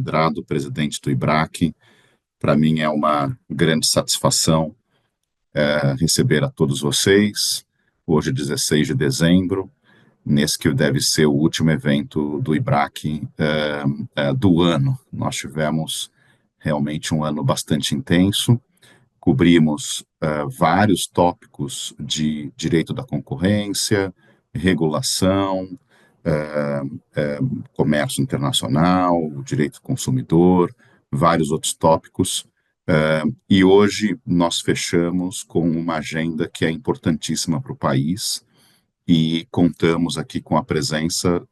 Medrado, presidente do IBRAC. Para mim é uma grande satisfação receber a todos vocês, hoje 16 de dezembro, nesse que deve ser o último evento do IBRAC do ano. Nós tivemos realmente um ano bastante intenso, cobrimos vários tópicos de direito da concorrência, regulação, comércio internacional, direito do consumidor, vários outros tópicos. E hoje nós fechamos com uma agenda que é importantíssima para o país e contamos aqui com a presença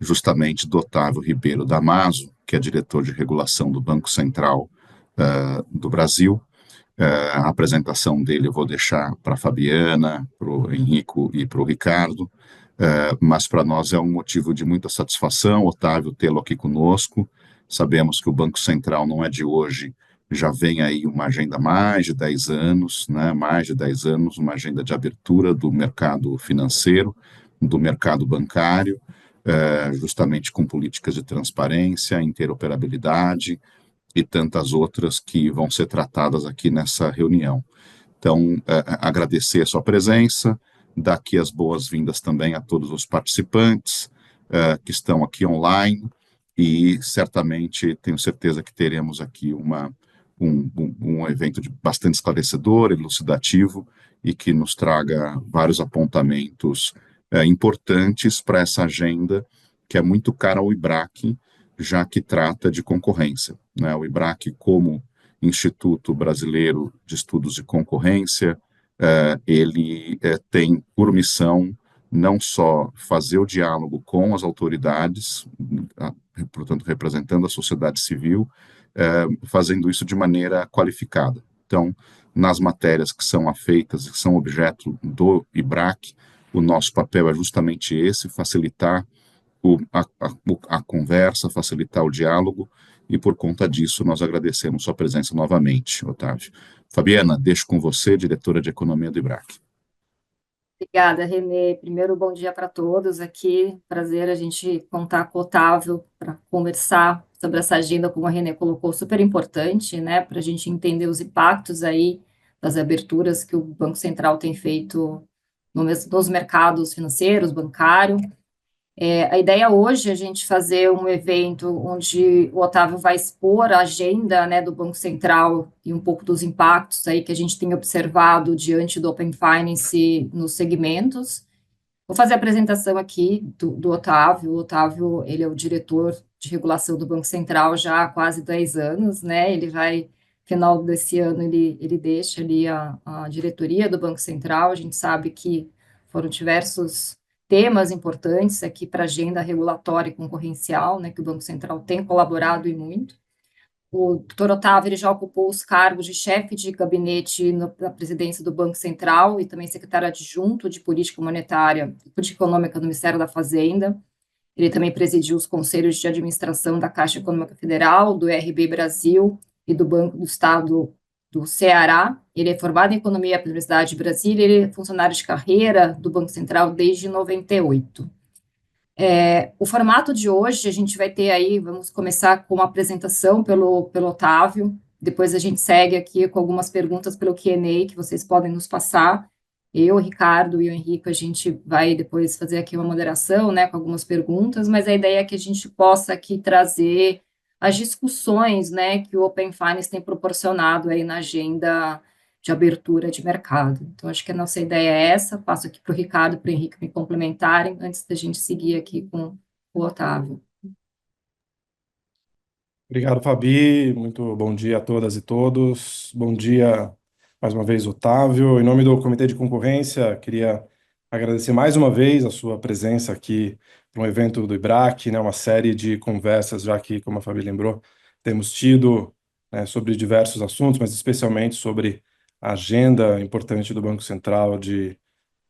justamente do Otávio Ribeiro Damaso, que é diretor de regulação do Banco Central do Brasil. A apresentação dele eu vou deixar para a Fabiana, para o Henrico e para o Ricardo, mas para nós é um motivo de muita satisfação, Otávio, tê-lo aqui conosco. Sabemos que o Banco Central não é de hoje, já vem aí uma agenda há mais de 10 anos, né, mais de 10 anos, uma agenda de abertura do mercado financeiro, do mercado bancário, justamente com políticas de transparência, interoperabilidade e tantas outras que vão ser tratadas aqui nessa reunião. Então, agradecer a sua presença, dar aqui as boas-vindas também a todos os participantes que estão aqui online e certamente tenho certeza que teremos aqui um evento bastante esclarecedor, elucidativo e que nos traga vários apontamentos importantes para essa agenda que é muito cara ao IBRAC, já que trata de concorrência, né? O IBRAC, como Instituto Brasileiro de Estudos de Concorrência, ele tem por missão não só fazer o diálogo com as autoridades, portanto, representando a sociedade civil, fazendo isso de maneira qualificada. Então, nas matérias que são afeitas e que são objeto do IBRAC, o nosso papel é justamente esse, facilitar a conversa, facilitar o diálogo, e por conta disso nós agradecemos sua presença novamente, Otávio. Fabiana, deixo com você, diretora de Economia do IBRAC. Obrigada, Renê. Primeiro, bom dia para todos aqui. Prazer a gente contar com o Otávio para conversar sobre essa agenda, como a Renê colocou, super importante, né, para a gente entender os impactos aí das aberturas que o Banco Central tem feito nos mercados financeiros, bancário. A ideia hoje é a gente fazer um evento onde o Otávio vai expor a agenda, né, do Banco Central e um pouco dos impactos aí que a gente tem observado diante do Open Finance nos segmentos. Vou fazer a apresentação aqui do Otávio. O Otávio, ele é o diretor de regulação do Banco Central já há quase 10 anos, né? Ele vai, final desse ano, ele deixa ali a diretoria do Banco Central. A gente sabe que foram diversos temas importantes aqui para a agenda regulatória e concorrencial, né, que o Banco Central tem colaborado e muito. O doutor Otávio ele já ocupou os cargos de chefe de gabinete na presidência do Banco Central e também secretário adjunto de Política Monetária e Política Econômica do Ministério da Fazenda. Ele também presidiu os conselhos de administração da Caixa Econômica Federal, do RB Brasil e do Banco do Estado do Ceará. Ele é formado em Economia pela Universidade de Brasília, ele é funcionário de carreira do Banco Central desde 98. O formato de hoje, a gente vai ter aí, vamos começar com uma apresentação pelo Otávio, depois a gente segue aqui com algumas perguntas pelo Q&A que vocês podem nos passar. Eu, o Ricardo e o Henrique, a gente vai depois fazer aqui uma moderação, né, com algumas perguntas, mas a ideia é que a gente possa aqui trazer as discussões, né, que o Open Finance tem proporcionado aí na agenda de abertura de mercado. Então, acho que a nossa ideia é essa. Passo aqui para o Ricardo e para o Henrique me complementarem, antes da gente seguir aqui com o Otávio. Obrigado, Fabi. Muito bom dia a todas e todos. Bom dia, mais uma vez, Otávio. Em nome do Comitê de Concorrência, queria agradecer mais uma vez a sua presença aqui para um evento do IBRAC, né, uma série de conversas, já que, como a Fabi lembrou, temos tido, né, sobre diversos assuntos, mas especialmente sobre a agenda importante do Banco Central de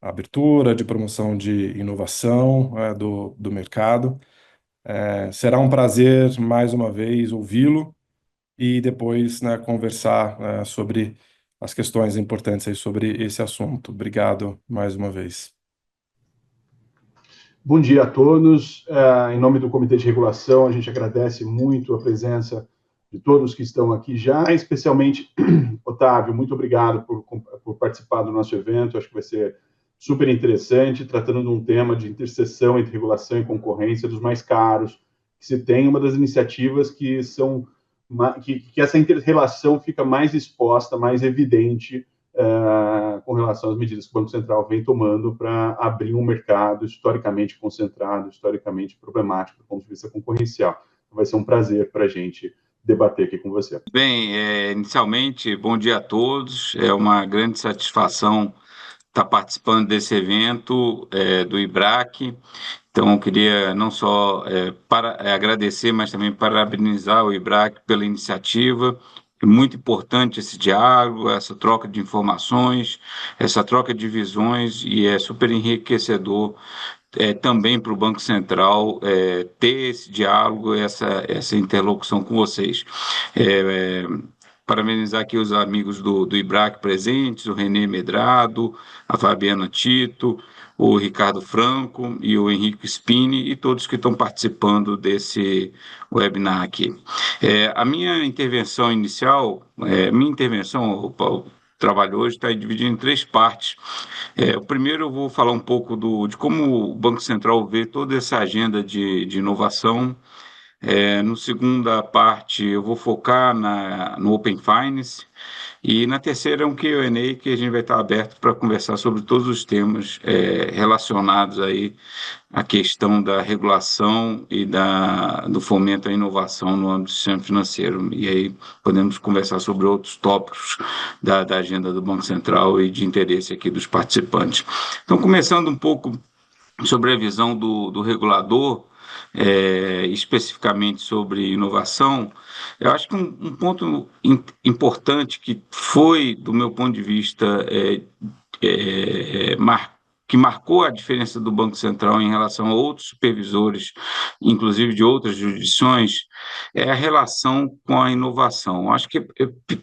abertura, de promoção de inovação, do mercado. Será um prazer, mais uma vez, ouvi-lo e depois, né, conversar sobre as questões importantes aí sobre esse assunto. Obrigado mais uma vez. Bom dia a todos. Em nome do Comitê de Regulação, a gente agradece muito a presença de todos que estão aqui já, especialmente Otávio, muito obrigado por participar do nosso evento. Acho que vai ser super interessante, tratando de um tema de interseção entre regulação e concorrência dos mais caros que se tem, uma das iniciativas que são que essa inter-relação fica mais exposta, mais evidente com relação às medidas que o Banco Central vem tomando para abrir um mercado historicamente concentrado, historicamente problemático do ponto de vista concorrencial. Vai ser um prazer para a gente debater aqui com você. Bem, inicialmente, bom dia a todos. É uma grande satisfação estar participando desse evento do IBRAC. Então, eu queria não só agradecer, mas também parabenizar o IBRAC pela iniciativa. É muito importante esse diálogo, essa troca de informações, essa troca de visões, e é super enriquecedor também para o Banco Central ter esse diálogo, essa interlocução com vocês. Parabenizar aqui os amigos do IBRAC presentes, o René Medrado, a Fabiana Tito, o Ricardo Franco e o Henrique Spini, e todos que estão participando desse webinar aqui. A minha intervenção inicial, o trabalho hoje está dividido em 3 partes. O primeiro, eu vou falar um pouco de como o Banco Central vê toda essa agenda de inovação. No segunda parte, eu vou focar no Open Finance, e na terceira é um Q&A que a gente vai estar aberto para conversar sobre todos os temas relacionados aí à questão da regulação e do fomento à inovação no âmbito do sistema financeiro. E aí podemos conversar sobre outros tópicos da agenda do Banco Central e de interesse aqui dos participantes. Então, começando um pouco sobre a visão do regulador, especificamente sobre inovação, eu acho que um ponto importante que foi, do meu ponto de vista, que marcou a diferença do Banco Central em relação a outros supervisores, inclusive de outras jurisdições, é a relação com a inovação. Acho que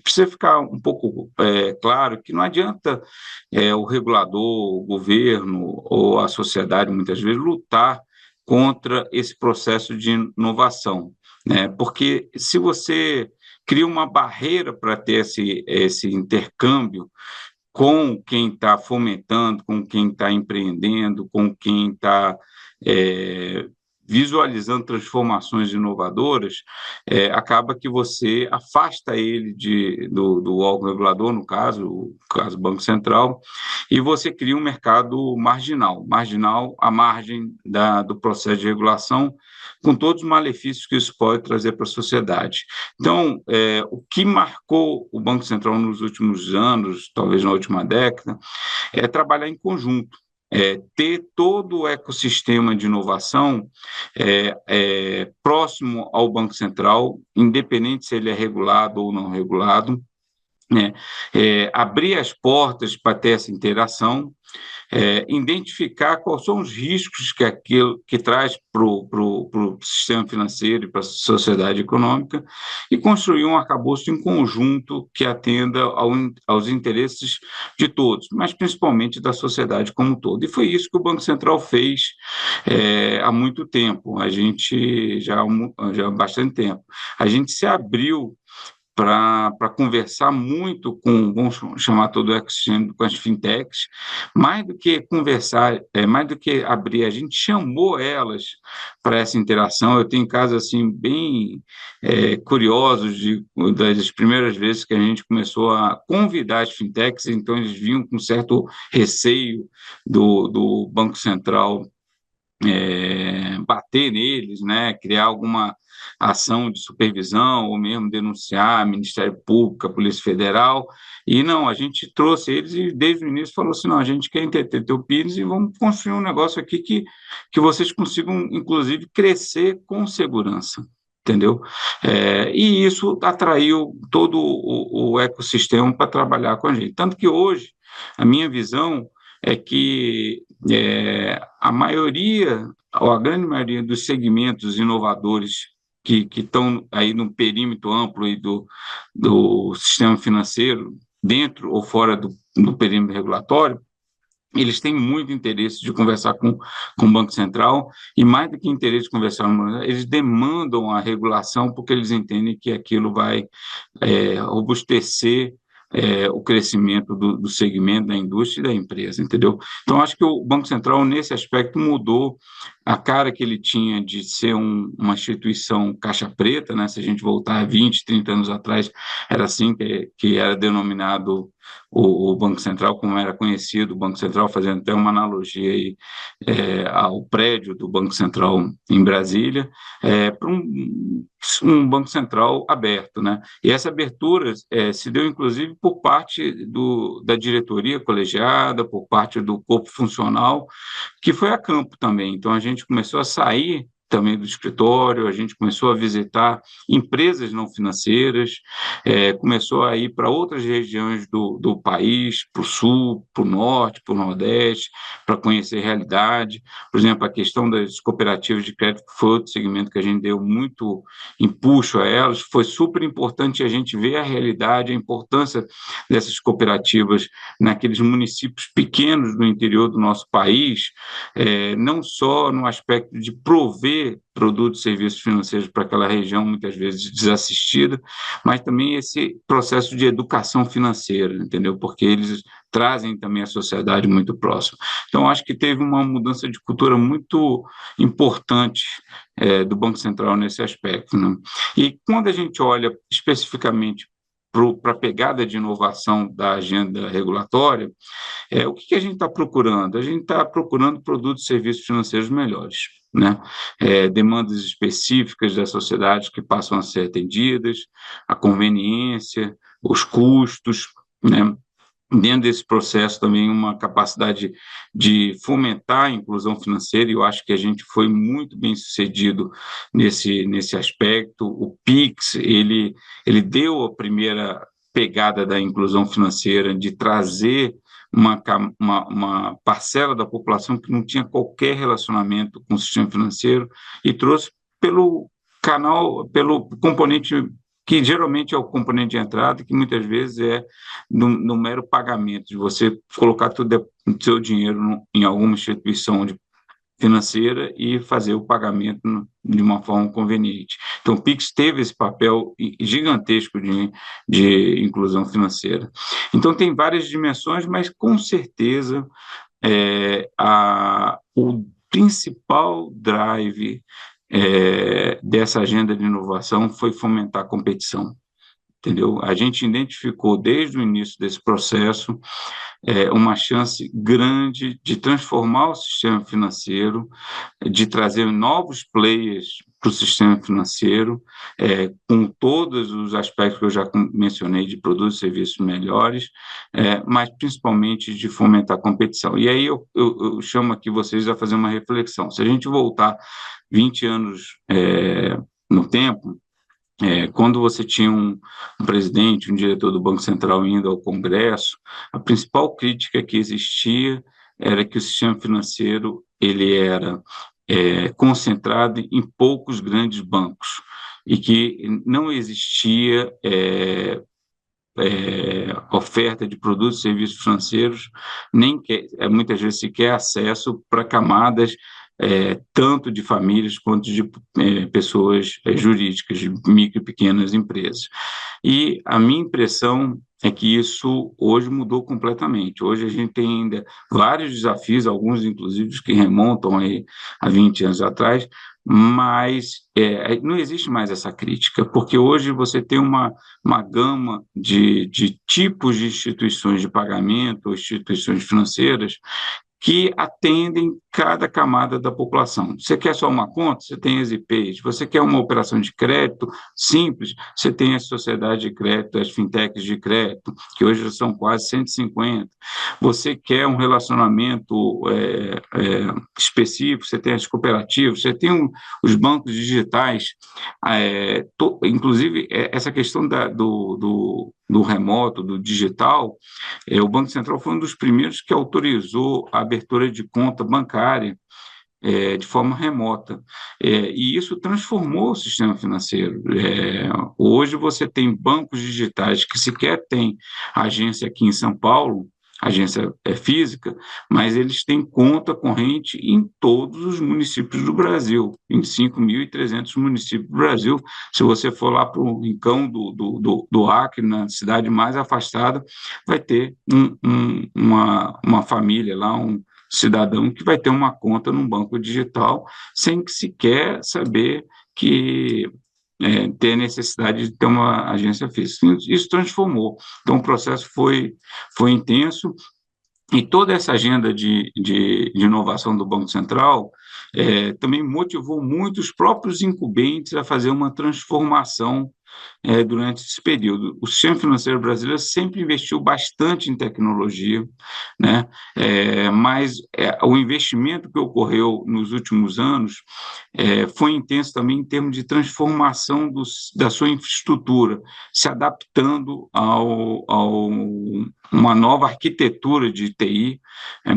precisa ficar um pouco claro que não adianta o regulador, o governo ou a sociedade, muitas vezes, lutar contra esse processo de inovação, né? Porque se você cria uma barreira para ter esse intercâmbio com quem está fomentando, com quem está empreendendo, com quem está visualizando transformações inovadoras, acaba que você afasta ele do órgão regulador, no caso, o Banco Central, e você cria um mercado marginal à margem do processo de regulação, com todos os malefícios que isso pode trazer para a sociedade. Então, o que marcou o Banco Central nos últimos anos, talvez na última década, é trabalhar em conjunto, ter todo o ecossistema de inovação próximo ao Banco Central, independente se ele é regulado ou não regulado, né? Abrir as portas para ter essa interação, identificar quais são os riscos que aquilo que traz para o sistema financeiro e para a sociedade econômica, e construir um arcabouço em conjunto que atenda aos interesses de todos, mas principalmente da sociedade como um todo. E foi isso que o Banco Central fez há muito tempo, a gente já há bastante tempo. A gente se abriu para conversar muito vamos chamar todo o ecossistema, com as fintechs, mais do que conversar, mais do que abrir, a gente chamou elas para essa interação. Eu tenho casos assim, bem curiosos das primeiras vezes que a gente começou a convidar as fintechs, então eles vinham com certo receio do Banco Central bater neles, né, criar alguma ação de supervisão, ou mesmo denunciar Ministério Público, a Polícia Federal, e não, a gente trouxe eles e desde o início falou assim, não, a gente quer entender teu PINs e vamos construir um negócio aqui que vocês consigam, inclusive, crescer com segurança, entendeu? E isso atraiu todo o ecossistema para trabalhar com a gente, tanto que hoje a minha visão é que a maioria, ou a grande maioria dos segmentos inovadores que estão aí no perímetro amplo aí do sistema financeiro, dentro ou fora do perímetro regulatório, eles têm muito interesse de conversar com o Banco Central, e mais do que interesse de conversar, eles demandam a regulação porque eles entendem que aquilo vai robustecer o crescimento do segmento, da indústria e da empresa, entendeu? Então, acho que o Banco Central, nesse aspecto, mudou a cara que ele tinha de ser uma instituição caixa preta, né? Se a gente voltar 20, 30 anos atrás, era assim que era denominado o Banco Central, como era conhecido o Banco Central, fazendo até uma analogia aí, ao prédio do Banco Central em Brasília, para um Banco Central aberto, né? E essa abertura se deu, inclusive, por parte da diretoria colegiada, por parte do corpo funcional, que foi a campo também. Então, a gente começou a sair também do escritório, a gente começou a visitar empresas não financeiras, começou a ir para outras regiões do país, para o sul, para o norte, para o nordeste, para conhecer a realidade. Por exemplo, a questão das cooperativas de crédito, que foi outro segmento que a gente deu muito empuxo a elas, foi super importante a gente ver a realidade, a importância dessas cooperativas naqueles municípios pequenos do interior do nosso país, não só no aspecto de prover produtos e serviços financeiros para aquela região, muitas vezes desassistida, mas também esse processo de educação financeira, entendeu? Porque eles trazem também a sociedade muito próxima. Então, acho que teve uma mudança de cultura muito importante do Banco Central nesse aspecto, né? E quando a gente olha especificamente para a pegada de inovação da agenda regulatória, o que a gente está procurando? A gente está procurando produtos e serviços financeiros melhores, né? Demandas específicas da sociedade que passam a ser atendidas, a conveniência, os custos, né? Dentro desse processo também uma capacidade de fomentar a inclusão financeira, e eu acho que a gente foi muito bem sucedido nesse aspecto. O PIX, ele deu a primeira pegada da inclusão financeira, de trazer uma parcela da população que não tinha qualquer relacionamento com o sistema financeiro, e trouxe pelo componente que geralmente é o componente de entrada, que muitas vezes é no mero pagamento, de você colocar todo o seu dinheiro em alguma instituição financeira e fazer o pagamento de uma forma conveniente. Então, o PIX teve esse papel gigantesco de inclusão financeira. Então, tem várias dimensões, mas com certeza o principal drive dessa agenda de inovação foi fomentar a competição, entendeu? A gente identificou desde o início desse processo uma chance grande de transformar o sistema financeiro, de trazer novos players para o sistema financeiro, com todos os aspectos que eu já mencionei, de produtos e serviços melhores, mas principalmente de fomentar a competição. E aí eu chamo aqui vocês a fazer uma reflexão. Se a gente voltar 20 anos no tempo, quando você tinha um presidente, um diretor do Banco Central indo ao Congresso, a principal crítica que existia era que o sistema financeiro ele era concentrado em poucos grandes bancos e que não existia oferta de produtos e serviços financeiros, nem muitas vezes sequer acesso para camadas tanto de famílias quanto de pessoas jurídicas, de micro e pequenas empresas. E a minha impressão é que isso hoje mudou completamente. Hoje a gente tem ainda vários desafios, alguns inclusive que remontam aí a 20 anos atrás, mas não existe mais essa crítica, porque hoje você tem uma gama de tipos de instituições de pagamento ou instituições financeiras que atendem cada camada da população. Você quer só uma conta? Você tem as IPs. Você quer uma operação de crédito simples? Você tem as sociedades de crédito, as fintechs de crédito, que hoje são quase 150. Você quer um relacionamento específico? Você tem as cooperativas, você tem os bancos digitais. Inclusive, essa questão do remoto, do digital, o Banco Central foi um dos primeiros que autorizou a abertura de conta bancária de forma remota. E isso transformou o sistema financeiro. Hoje você tem bancos digitais que sequer têm agência aqui em São Paulo, agência física, mas eles têm conta corrente em todos os municípios do Brasil, em 5.300 municípios do Brasil. Se você for lá para o rincão do Acre, na cidade mais afastada, vai ter uma família lá, um cidadão que vai ter uma conta num banco digital, sem que sequer saber que ter necessidade de ter uma agência física. Isso transformou. Então, o processo foi intenso, e toda essa agenda de inovação do Banco Central também motivou muito os próprios incumbentes a fazer uma transformação durante esse período. O sistema financeiro brasileiro sempre investiu bastante em tecnologia, né? Mas o investimento que ocorreu nos últimos anos foi intenso também em termos de transformação da sua infraestrutura, se adaptando a uma nova arquitetura de TI,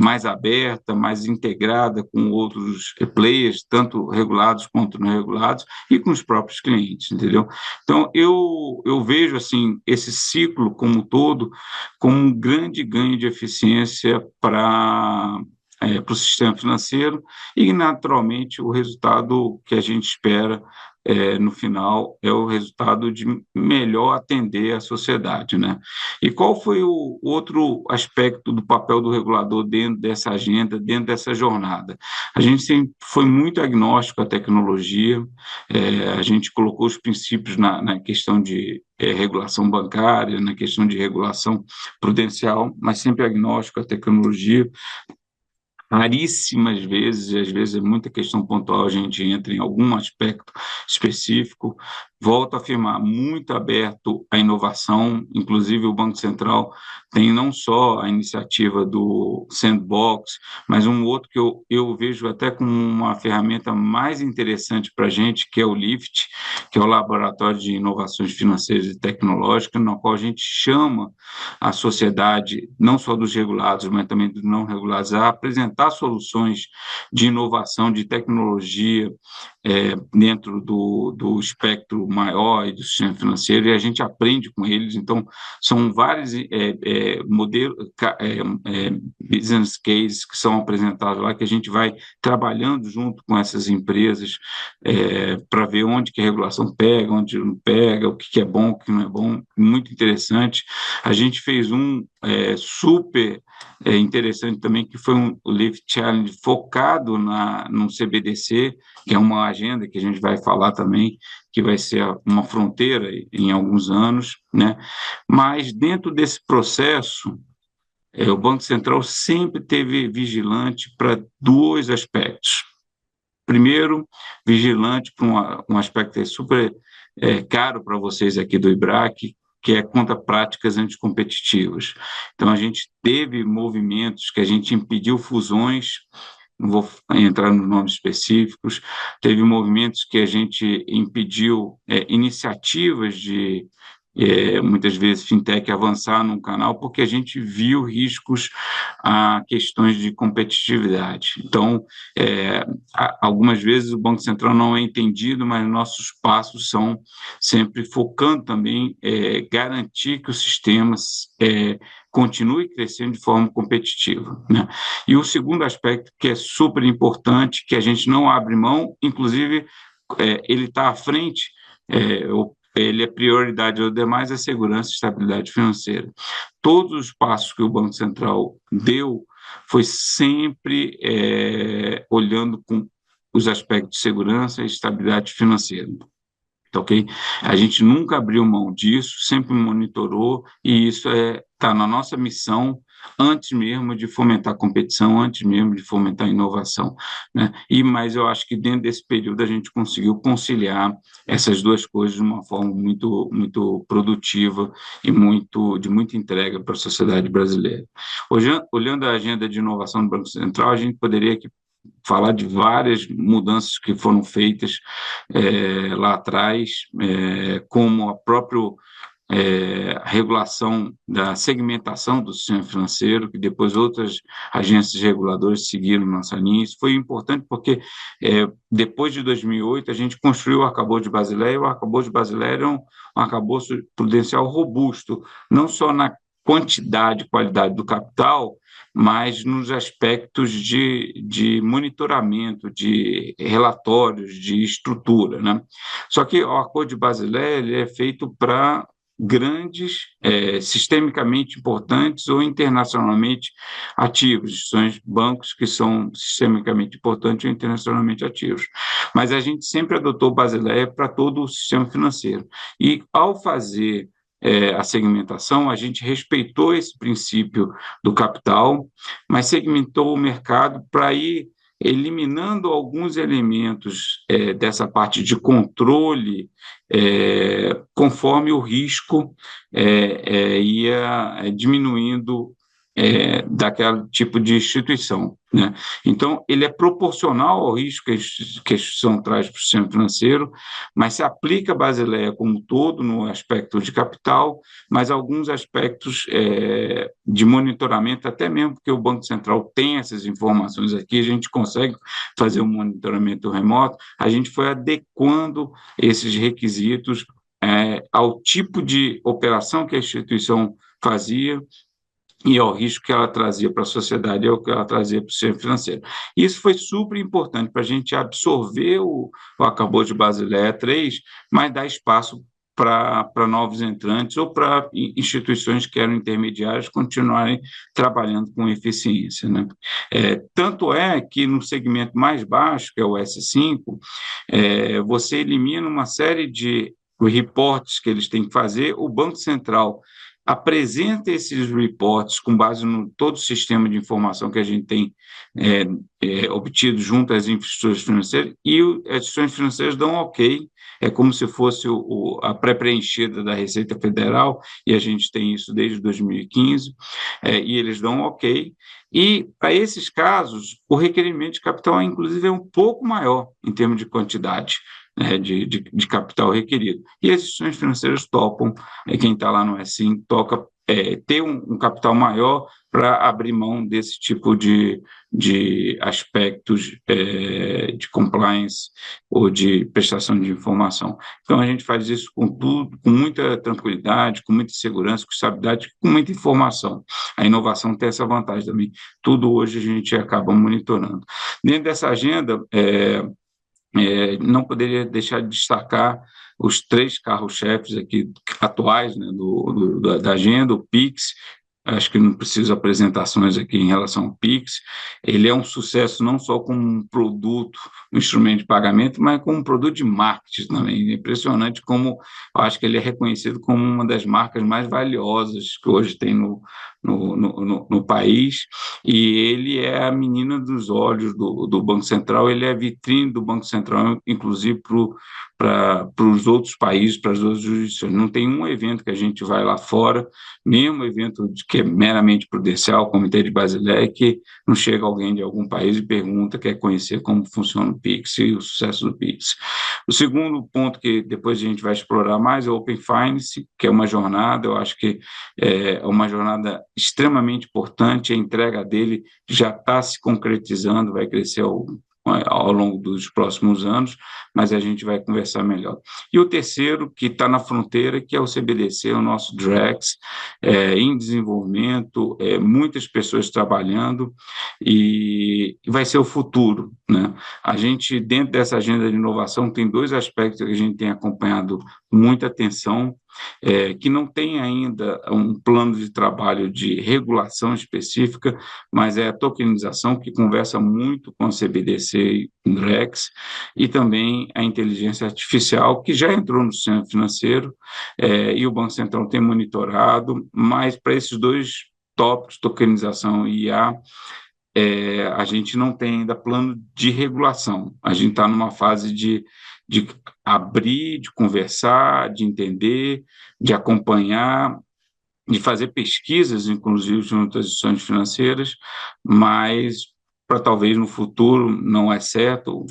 mais aberta, mais integrada com outros players, tanto regulados quanto não regulados, e com os próprios clientes, entendeu? Então, eu vejo assim, esse ciclo como um todo como um grande ganho de eficiência para o sistema financeiro e, naturalmente, o resultado que a gente espera no final é o resultado de melhor atender a sociedade, né? E qual foi o outro aspecto do papel do regulador dentro dessa agenda, dentro dessa jornada? A gente sempre foi muito agnóstico à tecnologia, a gente colocou os princípios na questão de regulação bancária, na questão de regulação prudencial, mas sempre agnóstico à tecnologia. Raríssimas vezes, e às vezes é muita questão pontual, a gente entra em algum aspecto específico. Volto a afirmar, muito aberto à inovação, inclusive o Banco Central tem não só a iniciativa do Sandbox, mas um outro que eu vejo até como uma ferramenta mais interessante para a gente, que é o LIFT, que é o Laboratório de Inovações Financeiras e Tecnológicas, no qual a gente chama a sociedade, não só dos regulados, mas também dos não regulados, a apresentar soluções de inovação, de tecnologia dentro do espectro maior e do sistema financeiro, e a gente aprende com eles. Então, são vários modelos, business cases que são apresentados lá, que a gente vai trabalhando junto com essas empresas para ver onde que a regulação pega, onde não pega, o que é bom, o que não é bom. Muito interessante. A gente fez super interessante também, que foi o Lift Challenge focado no CBDC, que é uma agenda que a gente vai falar também, que vai ser uma fronteira em alguns anos, né? Mas dentro desse processo, o Banco Central sempre teve vigilante para dois aspectos. Primeiro, vigilante para um aspecto que é super caro para vocês aqui do IBRAC, que é contra práticas anticompetitivas. Então, a gente teve movimentos que a gente impediu fusões, não vou entrar nos nomes específicos, teve movimentos que a gente impediu iniciativas de, muitas vezes, fintech avançar num canal, porque a gente viu riscos a questões de competitividade. Então, algumas vezes o Banco Central não é entendido, mas nossos passos são sempre focando também garantir que o sistema continue crescendo de forma competitiva, né? E o segundo aspecto que é super importante, que a gente não abre mão, inclusive ele está à frente, ele é prioridade aos demais, a segurança e estabilidade financeira. Todos os passos que o Banco Central deu foi sempre olhando com os aspectos de segurança e estabilidade financeira. Ok? A gente nunca abriu mão disso, sempre monitorou, e isso está na nossa missão, antes mesmo de fomentar a competição, antes mesmo de fomentar a inovação, né? Mas eu acho que dentro desse período a gente conseguiu conciliar essas duas coisas de uma forma muito, muito produtiva e de muita entrega para a sociedade brasileira. Hoje, olhando a agenda de inovação do Banco Central, a gente poderia aqui falar de várias mudanças que foram feitas lá atrás, como a própria regulação da segmentação do sistema financeiro, que depois outras agências reguladoras seguiram nossa linha. Isso foi importante porque, depois de 2008, a gente construiu o Arcabouço de Basileia, e o Arcabouço de Basileia é um arcabouço prudencial robusto, não só na quantidade e qualidade do capital, mas nos aspectos de monitoramento, de relatórios, de estrutura, né? Só que o Acordo de Basileia ele é feito para grandes, sistemicamente importantes ou internacionalmente ativos, são bancos que são sistemicamente importantes ou internacionalmente ativos. Mas a gente sempre adotou Basileia para todo o sistema financeiro. E, ao fazer a segmentação, a gente respeitou esse princípio do capital, mas segmentou o mercado para ir eliminando alguns elementos dessa parte de controle, conforme o risco ia diminuindo daquele tipo de instituição, né? Então, ele é proporcional ao risco que a instituição traz para o sistema financeiro, mas se aplica a Basileia como um todo no aspecto de capital, mas alguns aspectos de monitoramento, até mesmo porque o Banco Central tem essas informações aqui, a gente consegue fazer um monitoramento remoto, a gente foi adequando esses requisitos ao tipo de operação que a instituição fazia e ao risco que ela trazia para a sociedade e ao que ela trazia para o sistema financeiro. Isso foi super importante para a gente absorver o arcabouço de Basileia 3, mas dar espaço para novos entrantes ou para instituições que eram intermediárias continuarem trabalhando com eficiência, né? Tanto é que no segmento mais baixo, que é o S5, você elimina uma série de reportes que eles têm que fazer, o Banco Central apresenta esses reports com base no todo o sistema de informação que a gente tem obtido junto às instituições financeiras, e as instituições financeiras dão ok, é como se fosse a pré-preenchida da Receita Federal, e a gente tem isso desde 2015, e eles dão ok, e para esses casos, o requerimento de capital, inclusive, é um pouco maior em termos de quantidade, de capital requerido. E as instituições financeiras topam, quem está lá no S5 toca ter um capital maior para abrir mão desse tipo de aspectos de compliance ou de prestação de informação. Então, a gente faz isso com tudo, com muita tranquilidade, com muita segurança, com estabilidade, com muita informação. A inovação tem essa vantagem também. Tudo hoje a gente acaba monitorando. Dentro dessa agenda, não poderia deixar de destacar os 3 carros-chefes aqui atuais, né, da agenda, o Pix. Acho que não preciso apresentações aqui em relação ao Pix. Ele é um sucesso não só como um produto, um instrumento de pagamento, mas como um produto de marketing também. É impressionante como eu acho que ele é reconhecido como uma das marcas mais valiosas que hoje tem no país, e ele é a menina dos olhos do Banco Central, ele é a vitrine do Banco Central, inclusive para os outros países, para as outras jurisdições. Não tem um evento que a gente vai lá fora, mesmo evento que é meramente prudencial, o Comitê de Basileia, que não chega alguém de algum país e pergunta, quer conhecer como funciona o Pix e o sucesso do Pix. O segundo ponto que depois a gente vai explorar mais é o Open Finance, que é uma jornada, eu acho que é uma jornada extremamente importante, a entrega dele já está se concretizando, vai crescer ao longo dos próximos anos, mas a gente vai conversar melhor. E o terceiro, que está na fronteira, que é o CBDC, o nosso DREX, em desenvolvimento, muitas pessoas trabalhando, e vai ser o futuro, né? A gente, dentro dessa agenda de inovação, tem 2 aspectos que a gente tem acompanhado com muita atenção, que não tem ainda um plano de trabalho de regulação específica, mas é a tokenização, que conversa muito com a CBDC e o DREX, e também a inteligência artificial, que já entrou no sistema financeiro, e o Banco Central tem monitorado, mas para esses 2 tópicos, tokenização e IA, a gente não tem ainda plano de regulação, a gente está numa fase de abrir, de conversar, de entender, de acompanhar, de fazer pesquisas, inclusive, junto às instituições financeiras, mas para talvez no futuro, não é certo,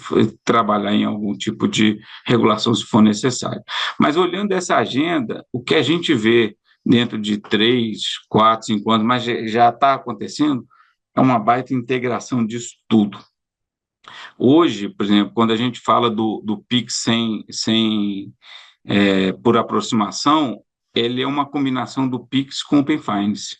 trabalhar em algum tipo de regulação se for necessário. Mas olhando essa agenda, o que a gente vê dentro de 3, 4, 5 anos, mas já está acontecendo, é uma baita integração disso tudo. Hoje, por exemplo, quando a gente fala do PIX por aproximação, ele é uma combinação do Pix com o Open Finance.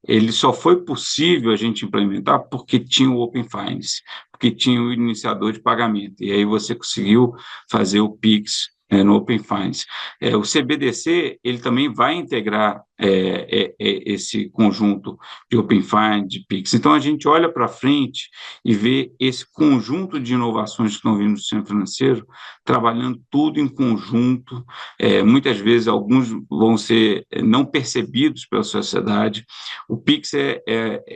Ele só foi possível a gente implementar porque tinha o Open Finance, porque tinha o iniciador de pagamento, e aí você conseguiu fazer o Pix no Open Finance. O CBDC, ele também vai integrar esse conjunto de Open Finance, de Pix. Então, a gente olha para frente e vê esse conjunto de inovações que estão vindo no sistema financeiro, trabalhando tudo em conjunto. Muitas vezes, alguns vão ser não percebidos pela sociedade. O Pix,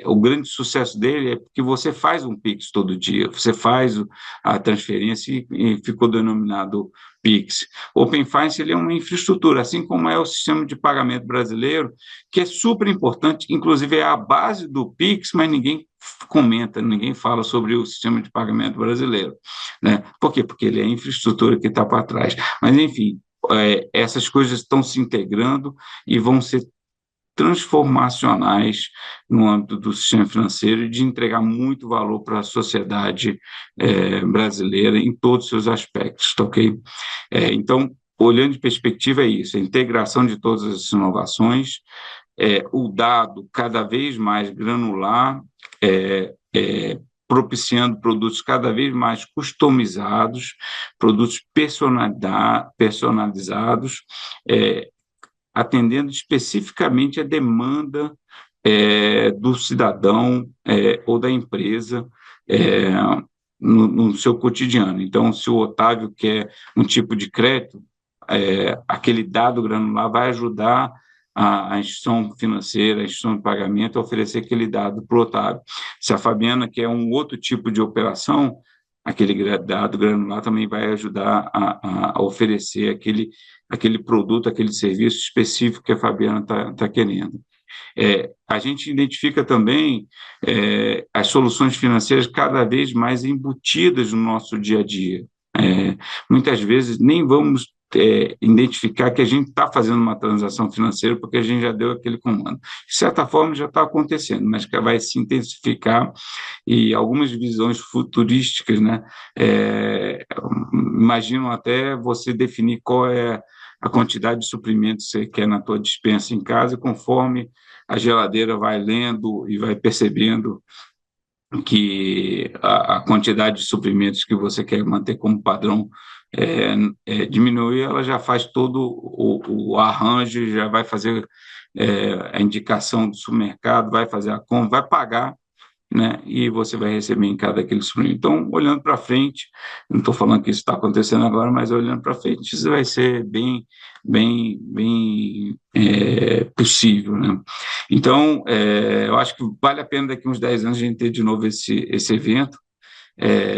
o grande sucesso dele é porque você faz um Pix todo dia, você faz a transferência e ficou denominado Pix. O Open Finance, ele é uma infraestrutura, assim como é o sistema de pagamento brasileiro, que é super importante, inclusive é a base do Pix, mas ninguém comenta, ninguém fala sobre o sistema de pagamento brasileiro, né? Por quê? Porque ele é a infraestrutura que está para trás. Mas, enfim, essas coisas estão se integrando e vão ser transformacionais no âmbito do sistema financeiro e de entregar muito valor para a sociedade brasileira em todos os seus aspectos, tá ok? Então, olhando de perspectiva, é isso, a integração de todas as inovações, o dado cada vez mais granular, propiciando produtos cada vez mais customizados, produtos personalizados, atendendo especificamente a demanda do cidadão ou da empresa no seu cotidiano. Então, se o Otávio quer um tipo de crédito, aquele dado granular vai ajudar a instituição financeira, a instituição de pagamento a oferecer aquele dado para o Otávio. Se a Fabiana quer um outro tipo de operação, aquele dado granular também vai ajudar a oferecer aquele produto, aquele serviço específico que a Fabiana está querendo. A gente identifica também as soluções financeiras cada vez mais embutidas no nosso dia a dia. Muitas vezes nem vamos identificar que a gente está fazendo uma transação financeira porque a gente já deu aquele comando. De certa forma, já está acontecendo, mas que vai se intensificar e algumas visões futurísticas, né, imaginam até você definir qual é a quantidade de suprimentos que você quer na tua despensa em casa, conforme a geladeira vai lendo e vai percebendo que a quantidade de suprimentos que você quer manter como padrão diminuir, ela já faz todo o arranjo, já vai fazer a indicação do supermercado, vai fazer a compra, vai pagar, né, e você vai receber em cada aquele suplemento. Então, olhando para frente, não estou falando que isso está acontecendo agora, mas olhando para frente, isso vai ser bem possível, né? Então, eu acho que vale a pena daqui a uns 10 anos a gente ter de novo esse evento,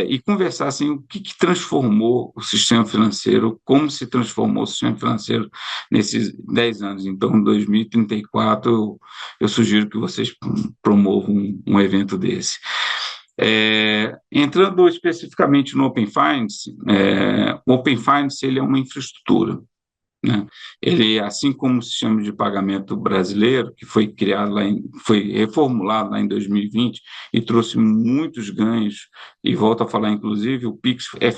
e conversar assim, o que transformou o sistema financeiro, como se transformou o sistema financeiro nesses 10 anos. Então, em 2034, eu sugiro que vocês promovam um evento desse. Entrando especificamente no Open Finance, o Open Finance ele é uma infraestrutura, né? Ele, assim como o sistema de pagamento brasileiro, que foi criado foi reformulado lá em 2020 e trouxe muitos ganhos, e volto a falar, inclusive, o Pix é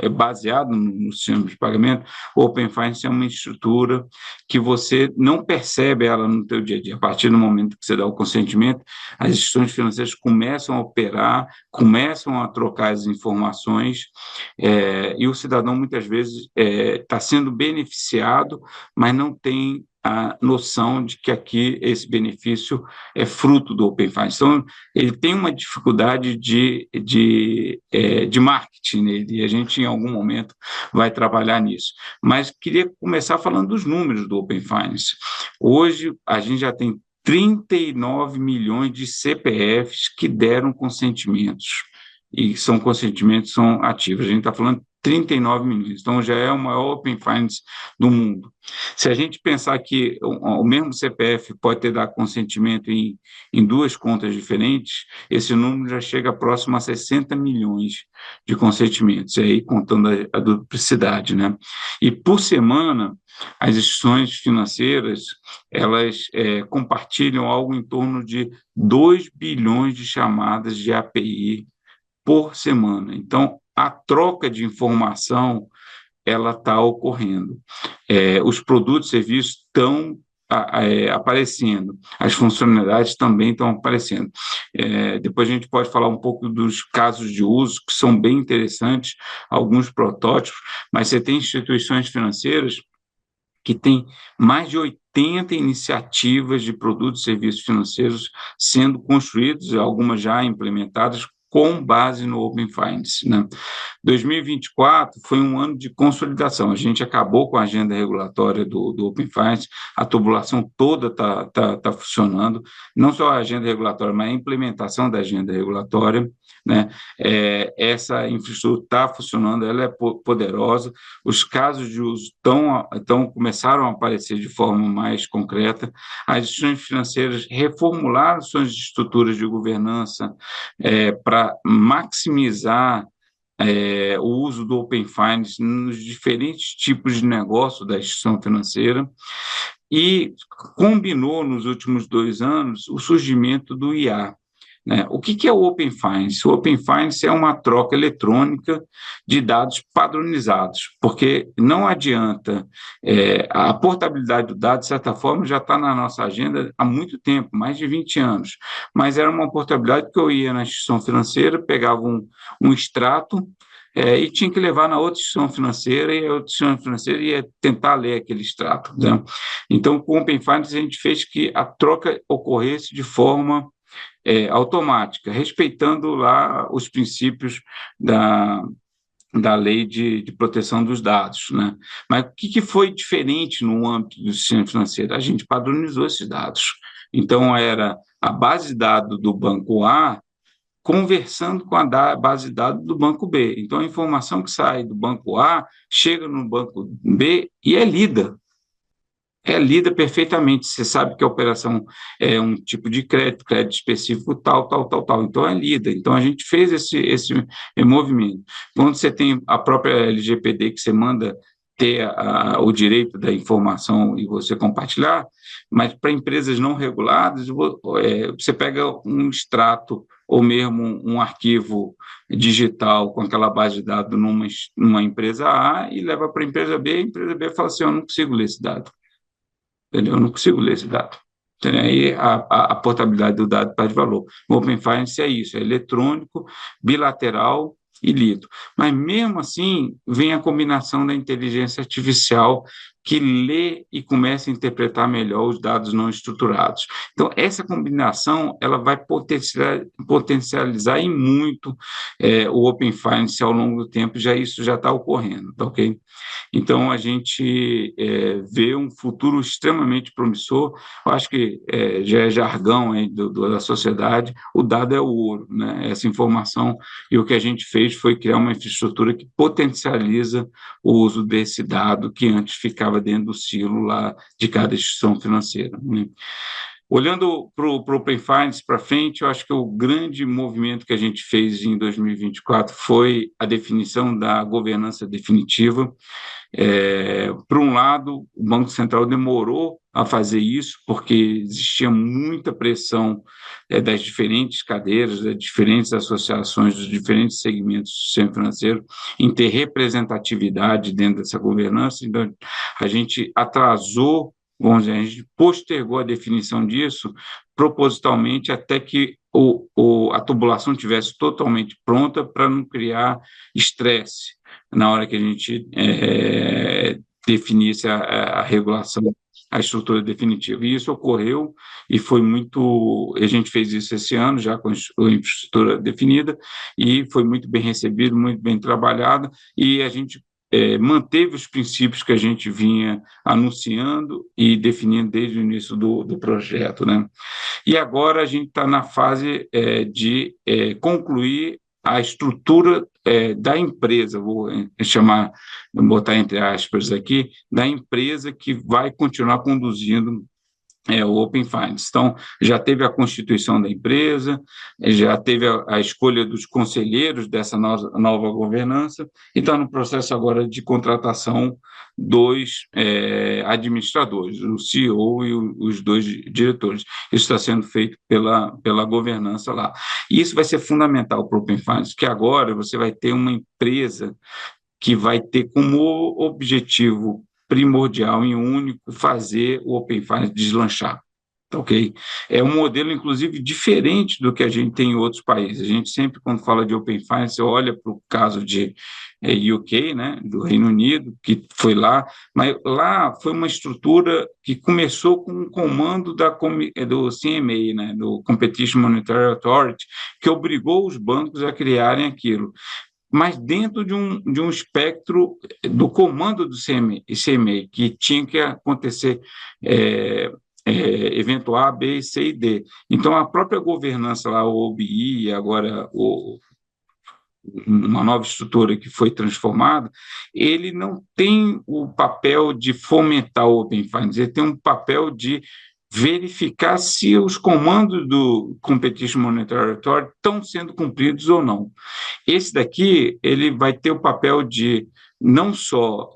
baseado no sistema de pagamento. O Open Finance é uma estrutura que você não percebe ela no teu dia a dia. A partir do momento que você dá o consentimento, as instituições financeiras começam a operar, começam a trocar as informações, e o cidadão, muitas vezes, está sendo beneficiado, mas não tem a noção de que aqui esse benefício é fruto do Open Finance. Então, ele tem uma dificuldade de marketing nele, e a gente, em algum momento, vai trabalhar nisso. Mas queria começar falando dos números do Open Finance. Hoje, a gente já tem 39 milhões de CPFs que deram consentimentos, e são consentimentos, são ativos. A gente está falando 39 milhões, então já é o maior Open Finance do mundo. Se a gente pensar que o mesmo CPF pode ter dado consentimento em duas contas diferentes, esse número já chega próximo a 60 milhões de consentimentos, e aí contando a duplicidade, né? E por semana, as instituições financeiras, elas compartilham algo em torno de 2 bilhões de chamadas de API por semana. Então, a troca de informação ela está ocorrendo. Os produtos e serviços estão aparecendo, as funcionalidades também estão aparecendo. Depois a gente pode falar um pouco dos casos de uso, que são bem interessantes, alguns protótipos, mas você tem instituições financeiras que têm mais de 80 iniciativas de produtos e serviços financeiros sendo construídos, algumas já implementadas, com base no Open Finance, né? 2024 foi um ano de consolidação. A gente acabou com a agenda regulatória do Open Finance, a tubulação toda está funcionando, não só a agenda regulatória, mas a implementação da agenda regulatória, né? Essa infraestrutura está funcionando, ela é poderosa, os casos de uso começaram a aparecer de forma mais concreta, as instituições financeiras reformularam suas estruturas de governança para maximizar o uso do Open Finance nos diferentes tipos de negócio da instituição financeira, e combinou nos últimos 2 anos o surgimento do IA. Né? O que é o Open Finance? O Open Finance é uma troca eletrônica de dados padronizados, porque não adianta, a portabilidade do dado, de certa forma, já está na nossa agenda há muito tempo, mais de 20 anos, mas era uma portabilidade que eu ia na instituição financeira, pegava um extrato, e tinha que levar na outra instituição financeira, e a outra instituição financeira ia tentar ler aquele extrato. Né? Então, com o Open Finance, a gente fez que a troca ocorresse de forma automática, respeitando lá os princípios da lei de proteção dos dados. Né? Mas o que foi diferente no âmbito do sistema financeiro? A gente padronizou esses dados. Então, era a base de dados do banco A conversando com a base de dados do banco B. Então, a informação que sai do banco A chega no banco B e é lida. É lida perfeitamente. Você sabe que a operação é um tipo de crédito específico, tal. Então, é lida. Então, a gente fez esse movimento. Quando você tem a própria LGPD, que você manda ter o direito da informação e você compartilhar, mas para empresas não reguladas, você pega um extrato ou mesmo um arquivo digital com aquela base de dados numa empresa A e leva para a empresa B fala assim, eu não consigo ler esse dado. Entendeu? Eu não consigo ler esse dado. Entendeu? Aí a portabilidade do dado perde valor. O Open Finance é isso, é eletrônico, bilateral e lido. Mas, mesmo assim, vem a combinação da inteligência artificial que lê e começa a interpretar melhor os dados não estruturados. Então, essa combinação ela vai potencializar em muito o Open Finance ao longo do tempo, isso já está ocorrendo, tá ok? Então, a gente vê um futuro extremamente promissor. Eu acho que já é jargão aí da sociedade, o dado é o ouro, né? Essa informação, e o que a gente fez foi criar uma infraestrutura que potencializa o uso desse dado que antes ficava dentro do silo lá de cada instituição financeira, né? Olhando para o Open Finance para frente, eu acho que o grande movimento que a gente fez em 2024 foi a definição da governança definitiva. Por um lado, o Banco Central demorou a fazer isso, porque existia muita pressão das diferentes cadeiras, das diferentes associações, dos diferentes segmentos do sistema financeiro, em ter representatividade dentro dessa governança. Então, a gente atrasou, vamos dizer, a gente postergou a definição disso propositalmente até que a tubulação estivesse totalmente pronta para não criar estresse na hora que a gente definisse a regulação, a estrutura definitiva. E isso ocorreu e foi muito... A gente fez isso esse ano, já com a infraestrutura definida, e foi muito bem recebido, muito bem trabalhado, e a gente manteve os princípios que a gente vinha anunciando e definindo desde o início do projeto, né? E agora a gente está na fase de concluir a estrutura da empresa, vou botar entre aspas aqui, da empresa que vai continuar conduzindo o Open Finance. Então, já teve a constituição da empresa, já teve a escolha dos conselheiros dessa nova governança, e está no processo agora de contratação dos administradores, o CEO e os 2 diretores. Isso está sendo feito pela governança lá. E isso vai ser fundamental para o Open Finance, que agora você vai ter uma empresa que vai ter como objetivo primordial e único fazer o Open Finance deslanchar. Ok? É um modelo, inclusive, diferente do que a gente tem em outros países. A gente sempre, quando fala de Open Finance, olha para o caso de UK, né, do Reino Unido, que foi lá, mas lá foi uma estrutura que começou com um comando do CMA, né, do Competition Monetary Authority, que obrigou os bancos a criarem aquilo, mas dentro de um espectro do comando do CMA, que tinha que acontecer evento A, B, C e D. Então, a própria governança lá, o OBI, agora uma nova estrutura que foi transformada, ele não tem o papel de fomentar o Open Finance, ele tem um papel de verificar se os comandos do Competition Monetary Authority estão sendo cumpridos ou não. Esse daqui, ele vai ter o papel de não só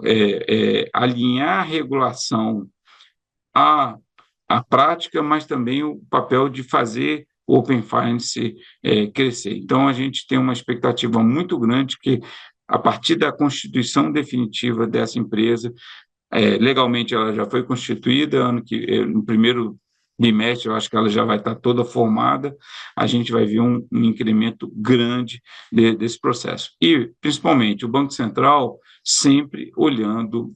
alinhar a regulação a prática, mas também o papel de fazer o Open Finance crescer. Então, a gente tem uma expectativa muito grande que, a partir da constituição definitiva dessa empresa, legalmente ela já foi constituída, no primeiro bimestre, eu acho que ela já vai estar toda formada, a gente vai ver um incremento grande desse processo. E, principalmente, o Banco Central sempre olhando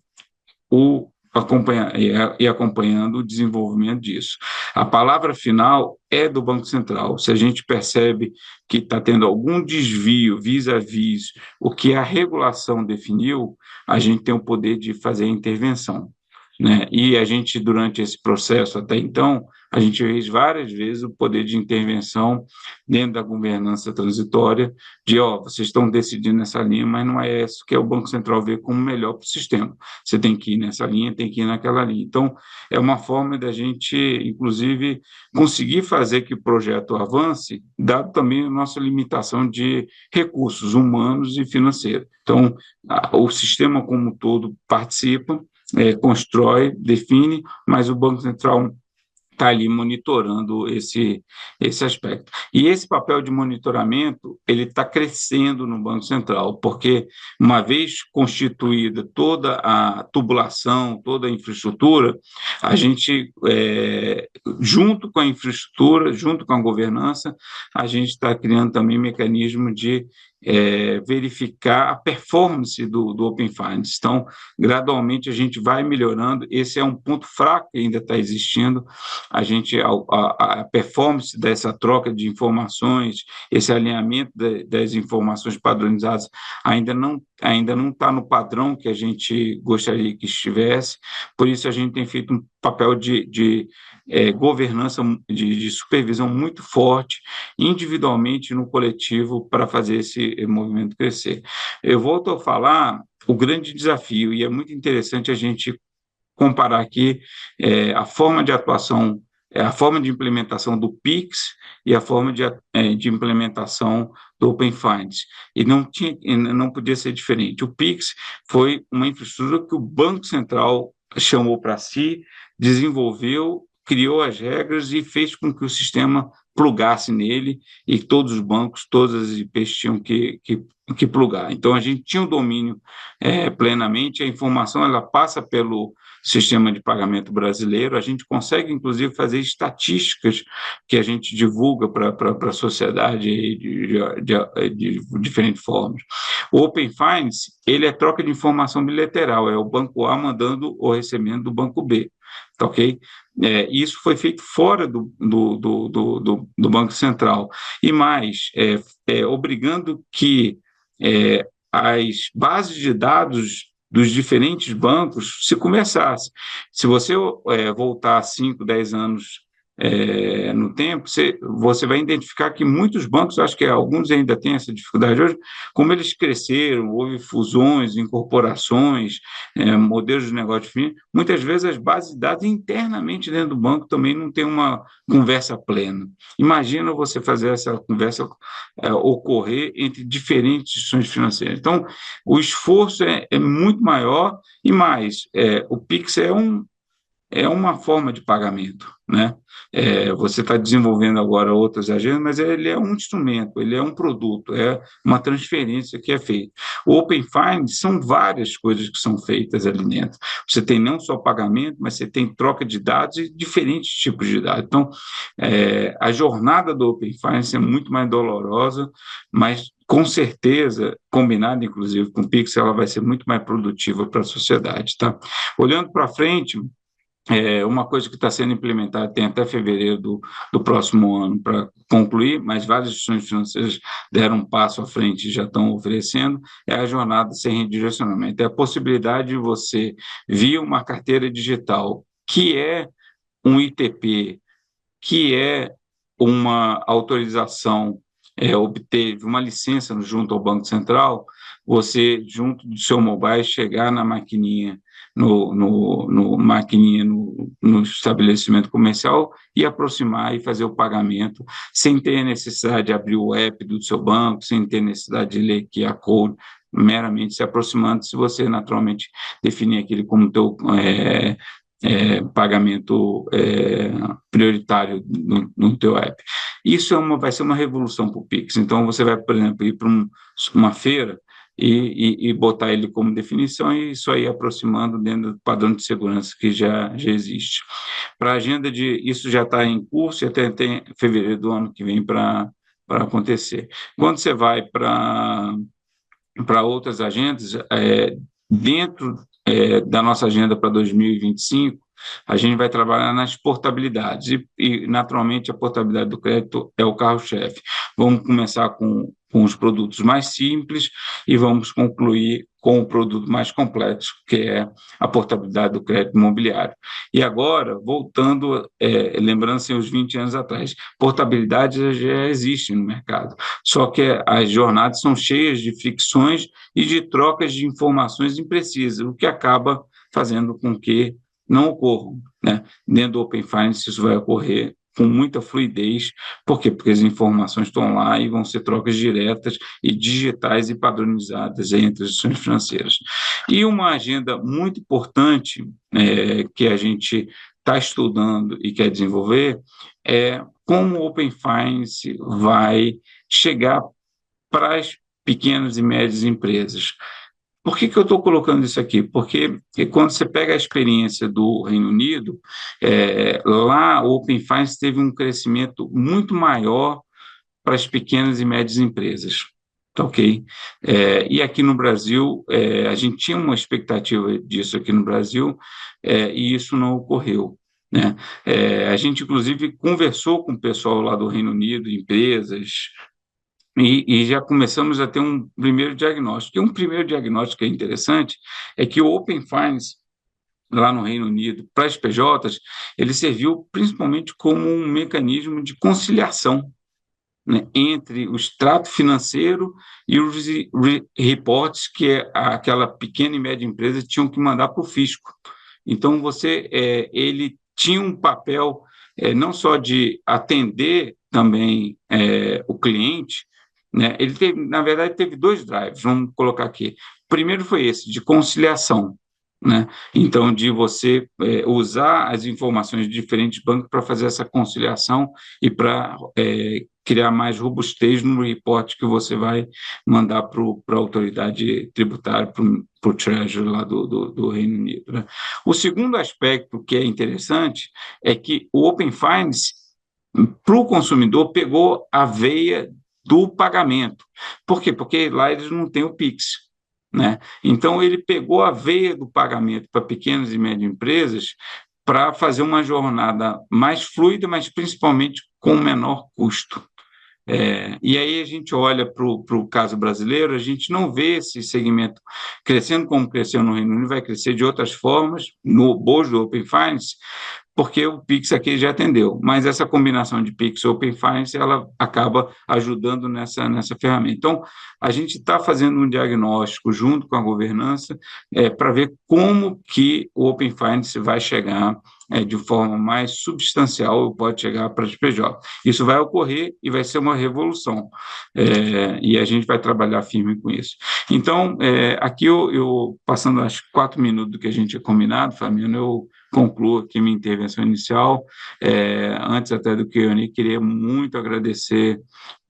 acompanhando o desenvolvimento disso. A palavra final é do Banco Central. Se a gente percebe que está tendo algum desvio vis-à-vis o que a regulação definiu, a gente tem o poder de fazer a intervenção, né? E a gente, durante esse processo até então, a gente fez várias vezes o poder de intervenção dentro da governança transitória, de, vocês estão decidindo nessa linha, mas não é isso que o Banco Central vê como melhor para o sistema. Você tem que ir nessa linha, tem que ir naquela linha. Então, é uma forma da gente, inclusive, conseguir fazer que o projeto avance, dado também a nossa limitação de recursos humanos e financeiros. Então, o sistema como um todo participa, constrói, define, mas o Banco Central está ali monitorando esse aspecto. E esse papel de monitoramento, ele está crescendo no Banco Central, porque uma vez constituída toda a tubulação, toda a infraestrutura, a gente, junto com a infraestrutura, junto com a governança, a gente está criando também mecanismo de verificar a performance do Open Finance. Então, gradualmente, a gente vai melhorando. Esse é um ponto fraco que ainda está existindo. A performance dessa troca de informações, esse alinhamento das informações padronizadas ainda não está no padrão que a gente gostaria que estivesse. Por isso, a gente tem feito um papel de governança, de supervisão muito forte, individualmente no coletivo, para fazer esse movimento crescer. Eu volto a falar o grande desafio, e é muito interessante a gente comparar aqui a forma de atuação, a forma de implementação do PIX e a forma de implementação do Open Finance. E não podia ser diferente. O PIX foi uma infraestrutura que o Banco Central chamou para si, desenvolveu, criou as regras e fez com que o sistema plugasse nele, e todos os bancos, todas as IPs tinham que plugar. Então, a gente tinha o domínio plenamente, a informação ela passa pelo sistema de pagamento brasileiro, a gente consegue, inclusive, fazer estatísticas que a gente divulga para a sociedade de diferentes formas. O Open Finance, ele é troca de informação bilateral, é o Banco A mandando ou recebendo do Banco B, tá ok? Isso foi feito fora do Banco Central, e mais, obrigando que as bases de dados dos diferentes bancos se começasse. Se você voltar 5, 10 anos no tempo, você vai identificar que muitos bancos, acho que alguns ainda têm essa dificuldade hoje, como eles cresceram, houve fusões, incorporações, modelos de negócio diferentes, muitas vezes as bases de dados internamente dentro do banco também não tem uma conversa plena. Imagina você fazer essa conversa ocorrer entre diferentes instituições financeiras. Então, o esforço é muito maior, e mais, o PIX é é uma forma de pagamento, né? Você está desenvolvendo agora outras agendas, mas ele é um instrumento, ele é um produto, é uma transferência que é feita. O Open Finance são várias coisas que são feitas ali dentro. Você tem não só pagamento, mas você tem troca de dados e diferentes tipos de dados. Então, a jornada do Open Finance é muito mais dolorosa, mas com certeza, combinada inclusive com o Pix, ela vai ser muito mais produtiva para a sociedade, tá? Olhando para frente, uma coisa que está sendo implementada, tem até fevereiro do próximo ano para concluir, mas várias instituições financeiras deram um passo à frente e já estão oferecendo, é a jornada sem redirecionamento. É a possibilidade de você, via uma carteira digital, que é um ITP, que é uma autorização, obteve uma licença junto ao Banco Central, você, junto do seu mobile, chegar na maquininha, no estabelecimento comercial e aproximar e fazer o pagamento, sem ter necessidade de abrir o app do seu banco, sem ter necessidade de ler QR Code, meramente se aproximando, se você naturalmente definir aquele como teu pagamento prioritário no teu app. Isso vai ser uma revolução para o Pix. Então, você vai, por exemplo, ir para uma feira e botar ele como definição e isso aí aproximando dentro do padrão de segurança que já existe. Para a agenda isso já está em curso e até tem fevereiro do ano que vem para acontecer. Quando você vai para outras agendas, dentro da nossa agenda para 2025, a gente vai trabalhar nas portabilidades e naturalmente, a portabilidade do crédito é o carro-chefe. Vamos começar com os produtos mais simples e vamos concluir com o produto mais complexo, que é a portabilidade do crédito imobiliário. E agora, voltando, lembrando-se os 20 anos atrás, portabilidade já existe no mercado, só que as jornadas são cheias de fricções e de trocas de informações imprecisas, o que acaba fazendo com que não ocorram, né? Dentro do Open Finance isso vai ocorrer com muita fluidez. Por quê? Porque as informações estão lá e vão ser trocas diretas e digitais e padronizadas entre as instituições financeiras. E uma agenda muito importante que a gente está estudando e quer desenvolver é como o Open Finance vai chegar para as pequenas e médias empresas. Por que eu estou colocando isso aqui? Porque quando você pega a experiência do Reino Unido, lá o Open Finance teve um crescimento muito maior para as pequenas e médias empresas, tá ok? E aqui no Brasil, a gente tinha uma expectativa disso aqui no Brasil, e isso não ocorreu, né? A gente, inclusive, conversou com o pessoal lá do Reino Unido, empresas, e já começamos a ter um primeiro diagnóstico. E um primeiro diagnóstico que é interessante é que o Open Finance, lá no Reino Unido, para as PJs, ele serviu principalmente como um mecanismo de conciliação, né, entre o extrato financeiro e os reportes que aquela pequena e média empresa tinham que mandar para o fisco. Então, ele tinha um papel não só de atender também o cliente, né? Ele na verdade, teve dois drives, vamos colocar aqui. O primeiro foi esse, de conciliação, né? Então, de você usar as informações de diferentes bancos para fazer essa conciliação e para criar mais robustez no reporte que você vai mandar para a autoridade tributária, para o Treasury lá do Reino Unido, né? O segundo aspecto que é interessante é que o Open Finance, para o consumidor, pegou a veia do pagamento. Por quê? Porque lá eles não têm o Pix, né? Então, ele pegou a veia do pagamento para pequenas e médias empresas para fazer uma jornada mais fluida, mas principalmente com menor custo. E aí a gente olha para o caso brasileiro, a gente não vê esse segmento crescendo como cresceu no Reino Unido, vai crescer de outras formas, no bojo do Open Finance, porque o Pix aqui já atendeu, mas essa combinação de Pix e Open Finance, ela acaba ajudando nessa ferramenta. Então, a gente está fazendo um diagnóstico junto com a governança para ver como que o Open Finance vai chegar de forma mais substancial, pode chegar para as PJ. Isso vai ocorrer e vai ser uma revolução, e a gente vai trabalhar firme com isso. Então, aqui eu passando acho 4 minutos do que a gente tinha combinado, Fabiano, eu concluo aqui minha intervenção inicial. Antes até do Q&A, queria muito agradecer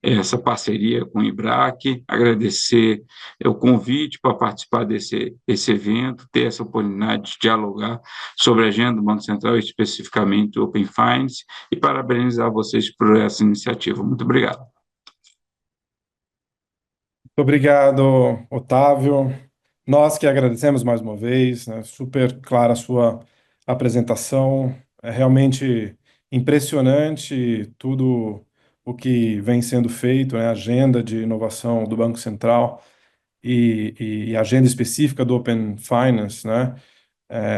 essa parceria com o IBRAC, agradecer o convite para participar desse evento, ter essa oportunidade de dialogar sobre a agenda do Banco Central, especificamente o Open Finance, e parabenizar vocês por essa iniciativa. Muito obrigado. Muito obrigado, Otávio. Nós que agradecemos mais uma vez, né? Super clara a sua apresentação. É realmente impressionante tudo o que vem sendo feito, né? A agenda de inovação do Banco Central e a agenda específica do Open Finance, né?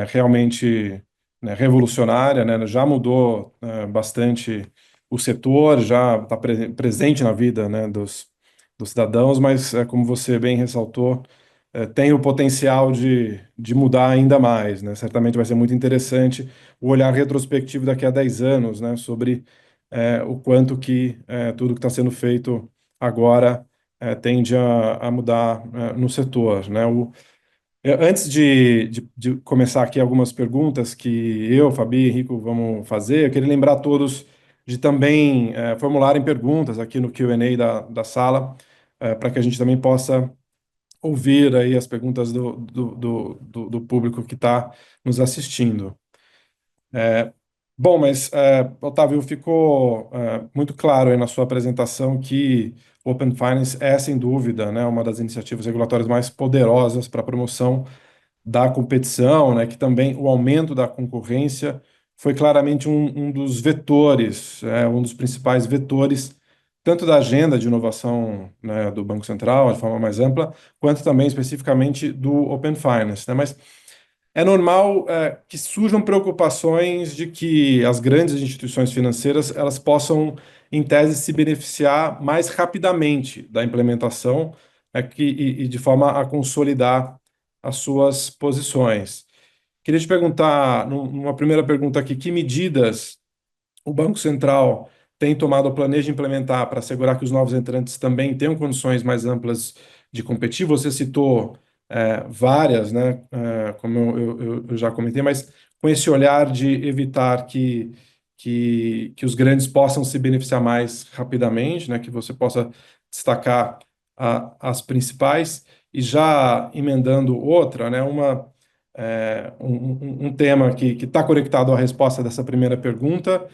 Realmente, né, revolucionária, né? Já mudou bastante o setor, já está presente na vida, né, dos cidadãos, mas, como você bem ressaltou, tem o potencial de mudar ainda mais, né? Certamente vai ser muito interessante o olhar retrospectivo daqui a 10 anos, né, sobre o quanto que tudo que está sendo feito agora tende a mudar no setor, né? Antes de começar aqui algumas perguntas que eu, Fabi e Henrico vamos fazer, eu queria lembrar a todos de também formularem perguntas aqui no Q&A da sala, para que a gente também possa ouvir aí as perguntas do público que está nos assistindo. Bom, mas, Otávio, ficou muito claro aí na sua apresentação que o Open Finance é, sem dúvida, né, uma das iniciativas regulatórias mais poderosas para a promoção da competição, né, que também o aumento da concorrência foi claramente um dos vetores, um dos principais vetores, tanto da agenda de inovação, né, do Banco Central, de forma mais ampla, quanto também especificamente do Open Finance, né? Mas é normal que surjam preocupações de que as grandes instituições financeiras elas possam, em tese, se beneficiar mais rapidamente da implementação e de forma a consolidar as suas posições. Queria te perguntar, numa primeira pergunta aqui, que medidas o Banco Central tem tomado ou planeja implementar para assegurar que os novos entrantes também tenham condições mais amplas de competir? Você citou várias, né, como eu já comentei, mas com esse olhar de evitar que os grandes possam se beneficiar mais rapidamente, né, que você possa destacar as principais, e já emendando outra, né, um tema que está conectado à resposta dessa primeira pergunta,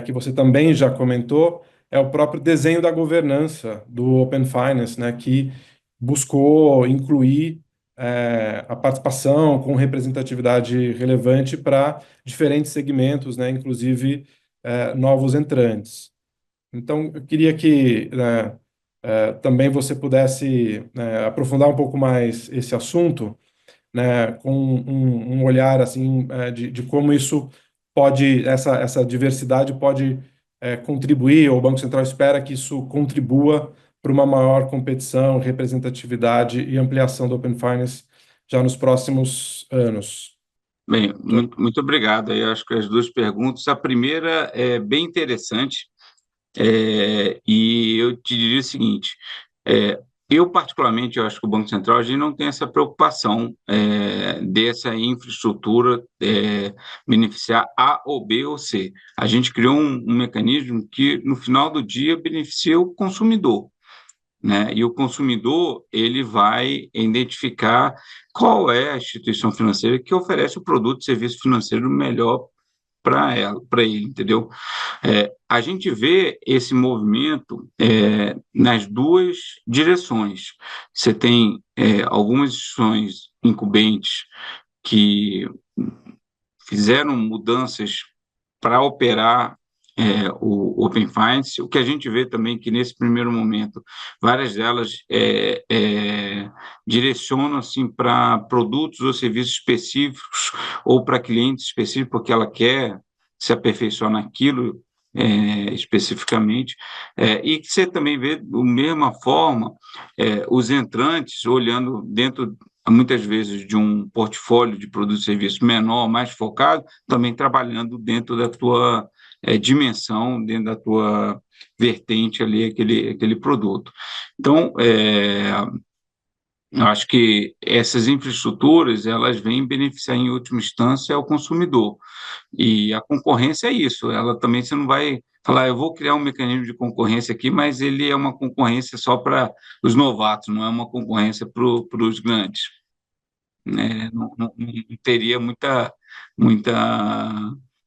que você também já comentou, é o próprio desenho da governança do Open Finance, né, que buscou incluir a participação com representatividade relevante para diferentes segmentos, né, inclusive novos entrantes. Então, eu queria que também você pudesse aprofundar um pouco mais esse assunto, né, com um olhar assim de como isso pode, essa diversidade pode contribuir, ou o Banco Central espera que isso contribua para uma maior competição, representatividade e ampliação do Open Finance já nos próximos anos. Bem, muito obrigado. Eu acho que as duas perguntas, a primeira é bem interessante, e eu te diria o seguinte, eu particularmente eu acho que o Banco Central a gente não tem essa preocupação dessa infraestrutura beneficiar A ou B ou C. A gente criou um mecanismo que no final do dia beneficia o consumidor, né? E o consumidor ele vai identificar qual é a instituição financeira que oferece o produto e serviço financeiro melhor para ele, entendeu? A gente vê esse movimento nas duas direções. Você tem algumas instituições incumbentes que fizeram mudanças para operar o Open Finance. O que a gente vê também que, nesse primeiro momento, várias delas direcionam assim, para produtos ou serviços específicos ou para clientes específicos, porque ela quer se aperfeiçoar naquilo especificamente, e que você também vê, da mesma forma, os entrantes olhando dentro muitas vezes de um portfólio de produtos e serviços menor, mais focado, também trabalhando dentro da tua dimensão, dentro da tua vertente ali, aquele produto. Então, Eu acho que essas infraestruturas, elas vêm beneficiar em última instância ao consumidor. E a concorrência é isso, ela também você não vai falar, eu vou criar um mecanismo de concorrência aqui, mas ele é uma concorrência só para os novatos, não é uma concorrência para os grandes, né? Não teria muita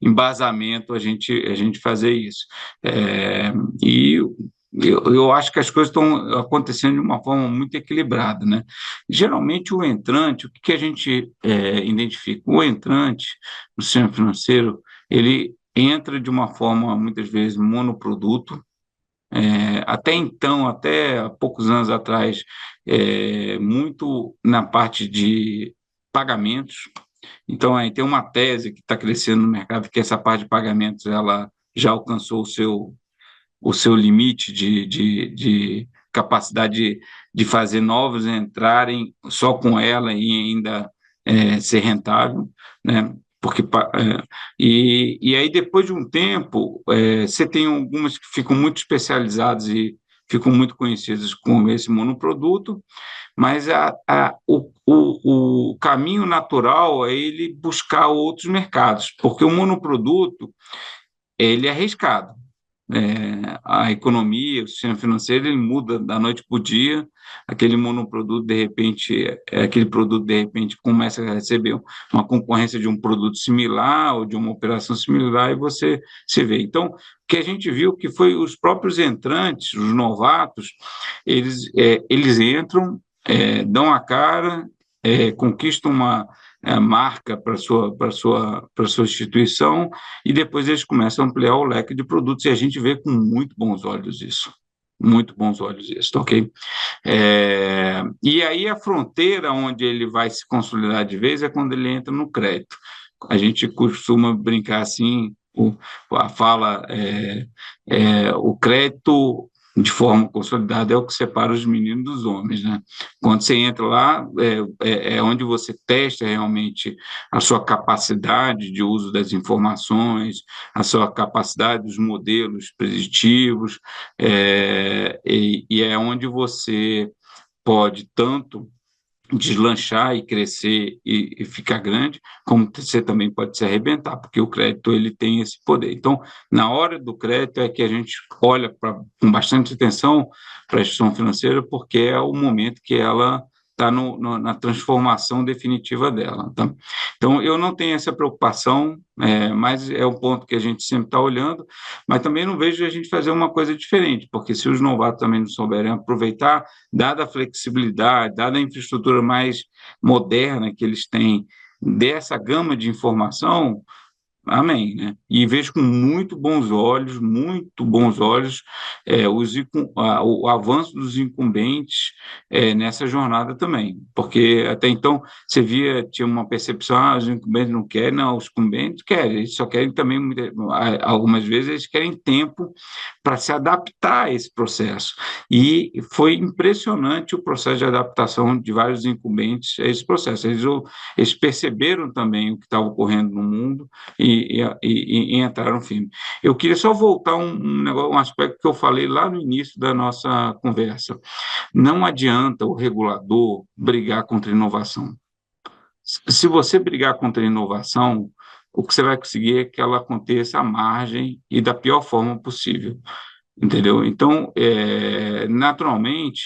embasamento a gente fazer isso. E eu acho que as coisas estão acontecendo de uma forma muito equilibrada, né? Geralmente o entrante, o que a gente identifica? O entrante no sistema financeiro, ele entra de uma forma, muitas vezes, monoproduto. Até então, até há poucos anos atrás, muito na parte de pagamentos. Então, aí tem uma tese que está crescendo no mercado, que essa parte de pagamentos ela já alcançou o seu limite de capacidade de fazer novos entrarem só com ela e ainda ser rentável, né? Porque, e aí, depois de um tempo, você tem algumas que ficam muito especializadas e ficam muito conhecidas com esse monoproduto, mas o caminho natural é ele buscar outros mercados, porque o monoproduto ele é arriscado. A economia, o sistema financeiro, ele muda da noite para o dia, aquele monoproduto, de repente, aquele produto, de repente, começa a receber uma concorrência de um produto similar ou de uma operação similar e você se vê. Então, o que a gente viu que foi os próprios entrantes, os novatos, eles entram, dão a cara, conquistam uma marca para sua instituição e depois eles começam a ampliar o leque de produtos e a gente vê com muito bons olhos isso. Muito bons olhos isso, ok? E aí a fronteira onde ele vai se consolidar de vez é quando ele entra no crédito. A gente costuma brincar assim, a fala, o crédito de forma consolidada é o que separa os meninos dos homens, né? Quando você entra lá, é onde você testa realmente a sua capacidade de uso das informações, a sua capacidade dos modelos preditivos, e é onde você pode tanto deslanchar e crescer e ficar grande, como você também pode se arrebentar, porque o crédito ele tem esse poder. Então, na hora do crédito é que a gente olha com bastante atenção para a instituição financeira, porque é o momento que ela está na transformação definitiva dela. Tá? Então, eu não tenho essa preocupação, mas é um ponto que a gente sempre está olhando, mas também não vejo a gente fazer uma coisa diferente, porque se os novatos também não souberem aproveitar, dada a flexibilidade, dada a infraestrutura mais moderna que eles têm dessa gama de informação, amém, né? E vejo com muito bons olhos, o avanço dos incumbentes nessa jornada também, porque até então você tinha uma percepção, os incumbentes não querem, não, os incumbentes querem, eles só querem também, algumas vezes eles querem tempo para se adaptar a esse processo, e foi impressionante o processo de adaptação de vários incumbentes a esse processo, eles perceberam também o que estava ocorrendo no mundo, e entraram firme. Eu queria só voltar um aspecto que eu falei lá no início da nossa conversa. Não adianta o regulador brigar contra a inovação. Se você brigar contra a inovação, o que você vai conseguir é que ela aconteça à margem e da pior forma possível. Entendeu? Então, naturalmente,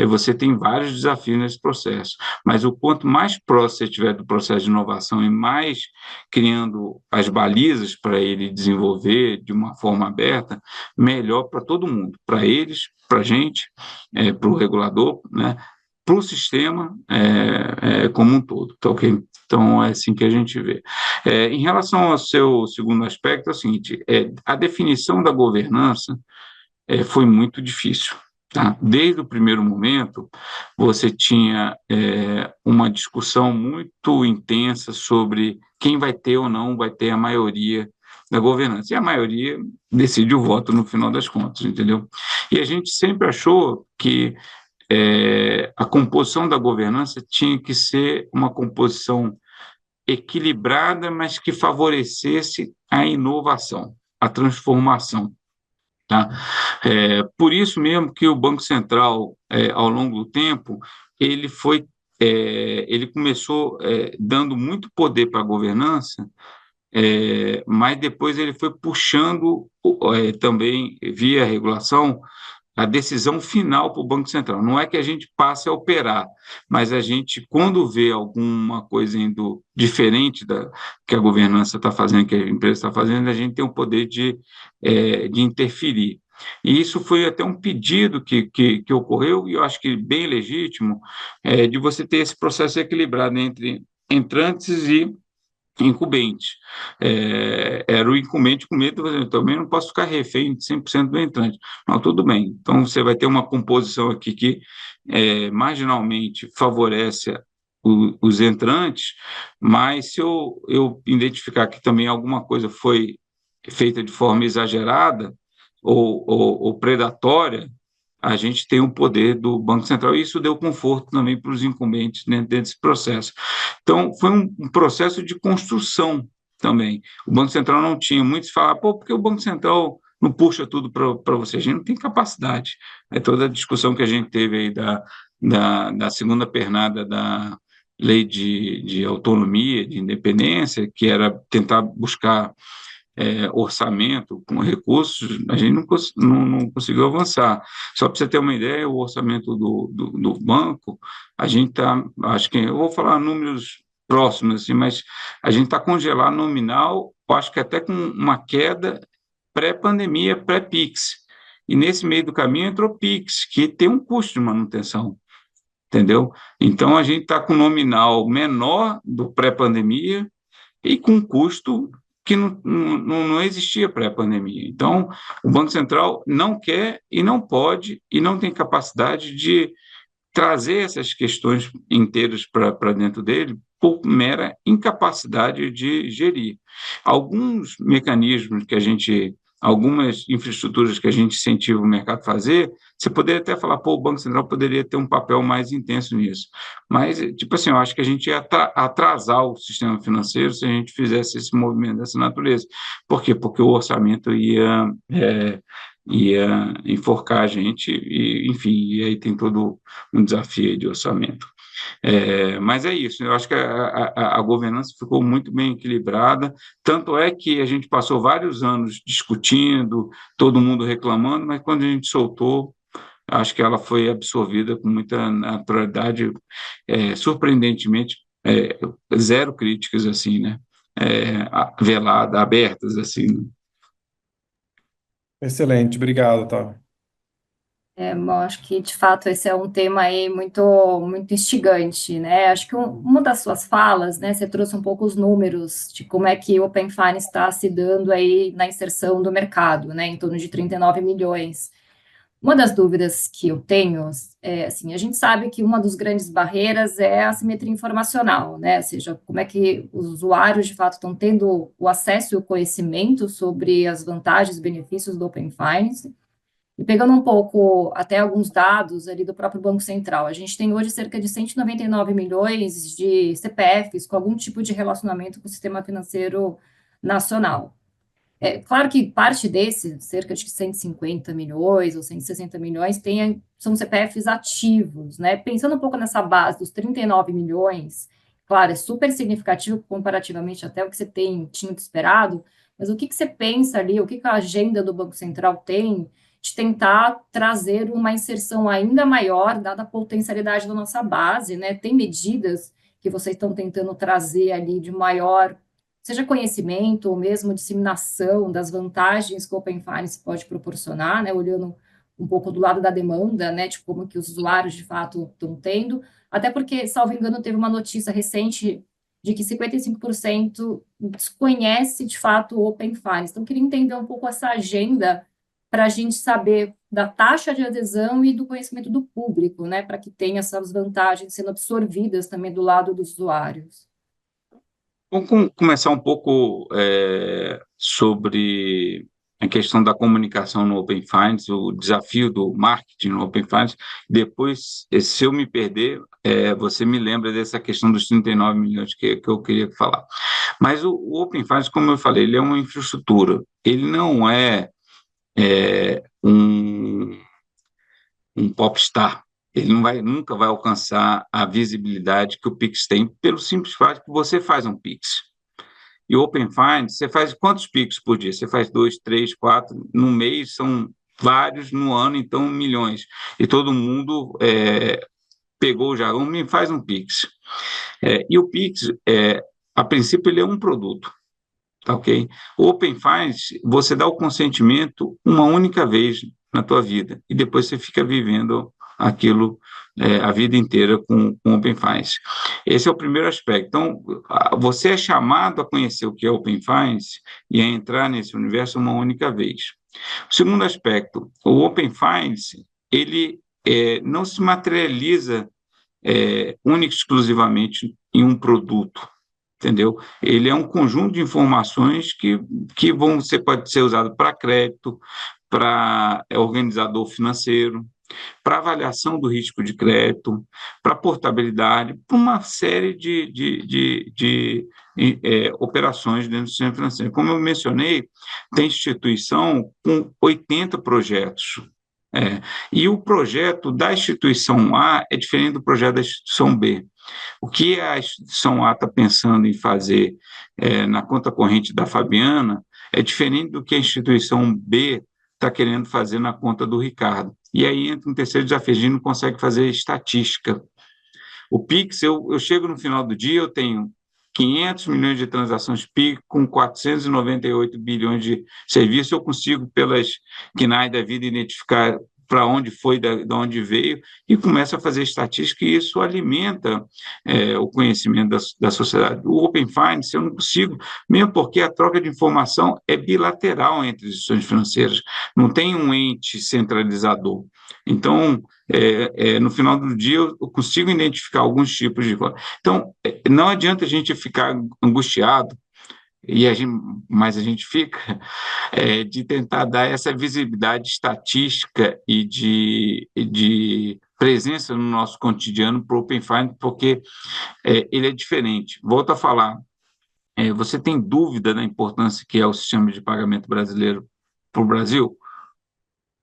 você tem vários desafios nesse processo, mas o quanto mais próximo você estiver do processo de inovação e mais criando as balizas para ele desenvolver de uma forma aberta, melhor para todo mundo, para eles, para a gente, para o regulador, né? Para o sistema como um todo, tá ok? Então, é assim que a gente vê. Em relação ao seu segundo aspecto, é o seguinte, a definição da governança foi muito difícil. Tá? Desde o primeiro momento, você tinha uma discussão muito intensa sobre quem vai ter ou não vai ter a maioria da governança. E a maioria decide o voto no final das contas, entendeu? E a gente sempre achou que a composição da governança tinha que ser uma composição equilibrada, mas que favorecesse a inovação, a transformação. tá? Por isso mesmo que o Banco Central, ao longo do tempo, ele começou dando muito poder para a governança, mas depois ele foi puxando também, via regulação, a decisão final para o Banco Central. Não é que a gente passe a operar, mas a gente, quando vê alguma coisa indo diferente da que a governança está fazendo, que a empresa está fazendo, a gente tem o poder de interferir. E isso foi até um pedido que ocorreu, e eu acho que bem legítimo, de você ter esse processo equilibrado entre entrantes e incumbente. Era o incumbente com medo, eu também não posso ficar refém de 100% do entrante. Não, tudo bem. Então, você vai ter uma composição aqui que marginalmente favorece os entrantes, mas se eu identificar que também alguma coisa foi feita de forma exagerada ou predatória, a gente tem o poder do Banco Central, e isso deu conforto também para os incumbentes dentro desse processo. Então, foi um processo de construção também. O Banco Central não tinha, muitos falavam, por que o Banco Central não puxa tudo para você? A gente não tem capacidade. Toda a discussão que a gente teve aí da segunda pernada da lei de autonomia, de independência, que era tentar buscar orçamento com recursos, a gente não conseguiu avançar. Só para você ter uma ideia, o orçamento do banco, a gente está, acho que, eu vou falar números próximos, assim, mas a gente está congelado nominal, acho que até com uma queda pré-pandemia, pré-PIX. E nesse meio do caminho entrou PIX, que tem um custo de manutenção, entendeu? Então, a gente está com nominal menor do pré-pandemia e com custo que não existia pré-pandemia. Então, o Banco Central não quer e não pode e não tem capacidade de trazer essas questões inteiras para dentro dele por mera incapacidade de gerir. Alguns mecanismos algumas infraestruturas que a gente incentiva o mercado a fazer, você poderia até falar, o Banco Central poderia ter um papel mais intenso nisso. Mas, tipo assim, eu acho que a gente ia atrasar o sistema financeiro se a gente fizesse esse movimento dessa natureza. Por quê? Porque o orçamento ia enforcar a gente, enfim, e aí tem todo um desafio de orçamento. Mas é isso, eu acho que a governança ficou muito bem equilibrada, tanto é que a gente passou vários anos discutindo, todo mundo reclamando, mas quando a gente soltou, acho que ela foi absorvida com muita naturalidade, surpreendentemente, zero críticas, assim, né? Velada, abertas, assim, né? Excelente, obrigado, Otávio. Bom, acho que, de fato, esse é um tema aí muito, muito instigante, né? Acho que uma das suas falas, né, você trouxe um pouco os números de como é que o Open Finance está se dando aí na inserção do mercado, né, em torno de 39 milhões. Uma das dúvidas que eu tenho assim, a gente sabe que uma das grandes barreiras é a assimetria informacional, né? Ou seja, como é que os usuários, de fato, estão tendo o acesso e o conhecimento sobre as vantagens e benefícios do Open Finance. E pegando um pouco até alguns dados ali do próprio Banco Central, a gente tem hoje cerca de 199 milhões de CPFs com algum tipo de relacionamento com o sistema financeiro nacional. Claro que parte desses, cerca de 150 milhões ou 160 milhões, são CPFs ativos, né? Pensando um pouco nessa base dos 39 milhões, claro, é super significativo comparativamente até o que você tinha esperado, mas o que você pensa ali, o que a agenda do Banco Central tem de tentar trazer uma inserção ainda maior, dada a potencialidade da nossa base, né? Tem medidas que vocês estão tentando trazer ali de maior, seja conhecimento ou mesmo disseminação das vantagens que o Open Finance pode proporcionar, né? Olhando um pouco do lado da demanda, né? De como que os usuários de fato estão tendo, até porque, salvo engano, teve uma notícia recente de que 55% desconhece de fato o Open Finance. Então, queria entender um pouco essa agenda para a gente saber da taxa de adesão e do conhecimento do público, né, para que tenha essas vantagens sendo absorvidas também do lado dos usuários. Vamos começar um pouco sobre a questão da comunicação no Open Finance, o desafio do marketing no Open Finance. Depois, se eu me perder, você me lembra dessa questão dos 39 milhões que eu queria falar. Mas o Open Finance, como eu falei, ele é uma infraestrutura, ele não é um popstar. Ele nunca vai alcançar a visibilidade que o Pix tem, pelo simples fato que você faz um Pix. E o Open Finance, você faz quantos Pix por dia? Você faz 2, 3, 4, no mês são vários, no ano, então, milhões. E todo mundo pegou o jargão, me faz um Pix. E o Pix, a princípio, ele é um produto, tá ok? O Open Finance, você dá o consentimento uma única vez na tua vida, e depois você fica vivendo aquilo a vida inteira com Open Finance. Esse é o primeiro aspecto. Então, você é chamado a conhecer o que é Open Finance e a entrar nesse universo uma única vez. O segundo aspecto, o Open Finance, ele não se materializa única e exclusivamente em um produto, entendeu? Ele é um conjunto de informações que pode ser usado para crédito, para organizador financeiro, para avaliação do risco de crédito, para portabilidade, para uma série de operações dentro do sistema financeiro. Como eu mencionei, tem instituição com 80 projetos. E o projeto da instituição A é diferente do projeto da instituição B. O que a instituição A está pensando em fazer na conta corrente da Fabiana é diferente do que a instituição B está querendo fazer na conta do Ricardo. E aí entra um terceiro desafio, a gente não consegue fazer estatística. O Pix, eu chego no final do dia, eu tenho 500 milhões de transações Pix com 498 bilhões de serviços, eu consigo, pelas KNAI da vida, identificar para onde foi, de onde veio, e começa a fazer estatística, e isso alimenta o conhecimento da sociedade. O Open Finance eu não consigo, mesmo porque a troca de informação é bilateral entre as instituições financeiras, não tem um ente centralizador. Então, no final do dia, eu consigo identificar alguns tipos de coisa. Então, não adianta a gente ficar angustiado, mas a gente fica, de tentar dar essa visibilidade estatística e de presença no nosso cotidiano para o Open Finance, porque ele é diferente. Volto a falar, você tem dúvida da importância que é o sistema de pagamento brasileiro para o Brasil?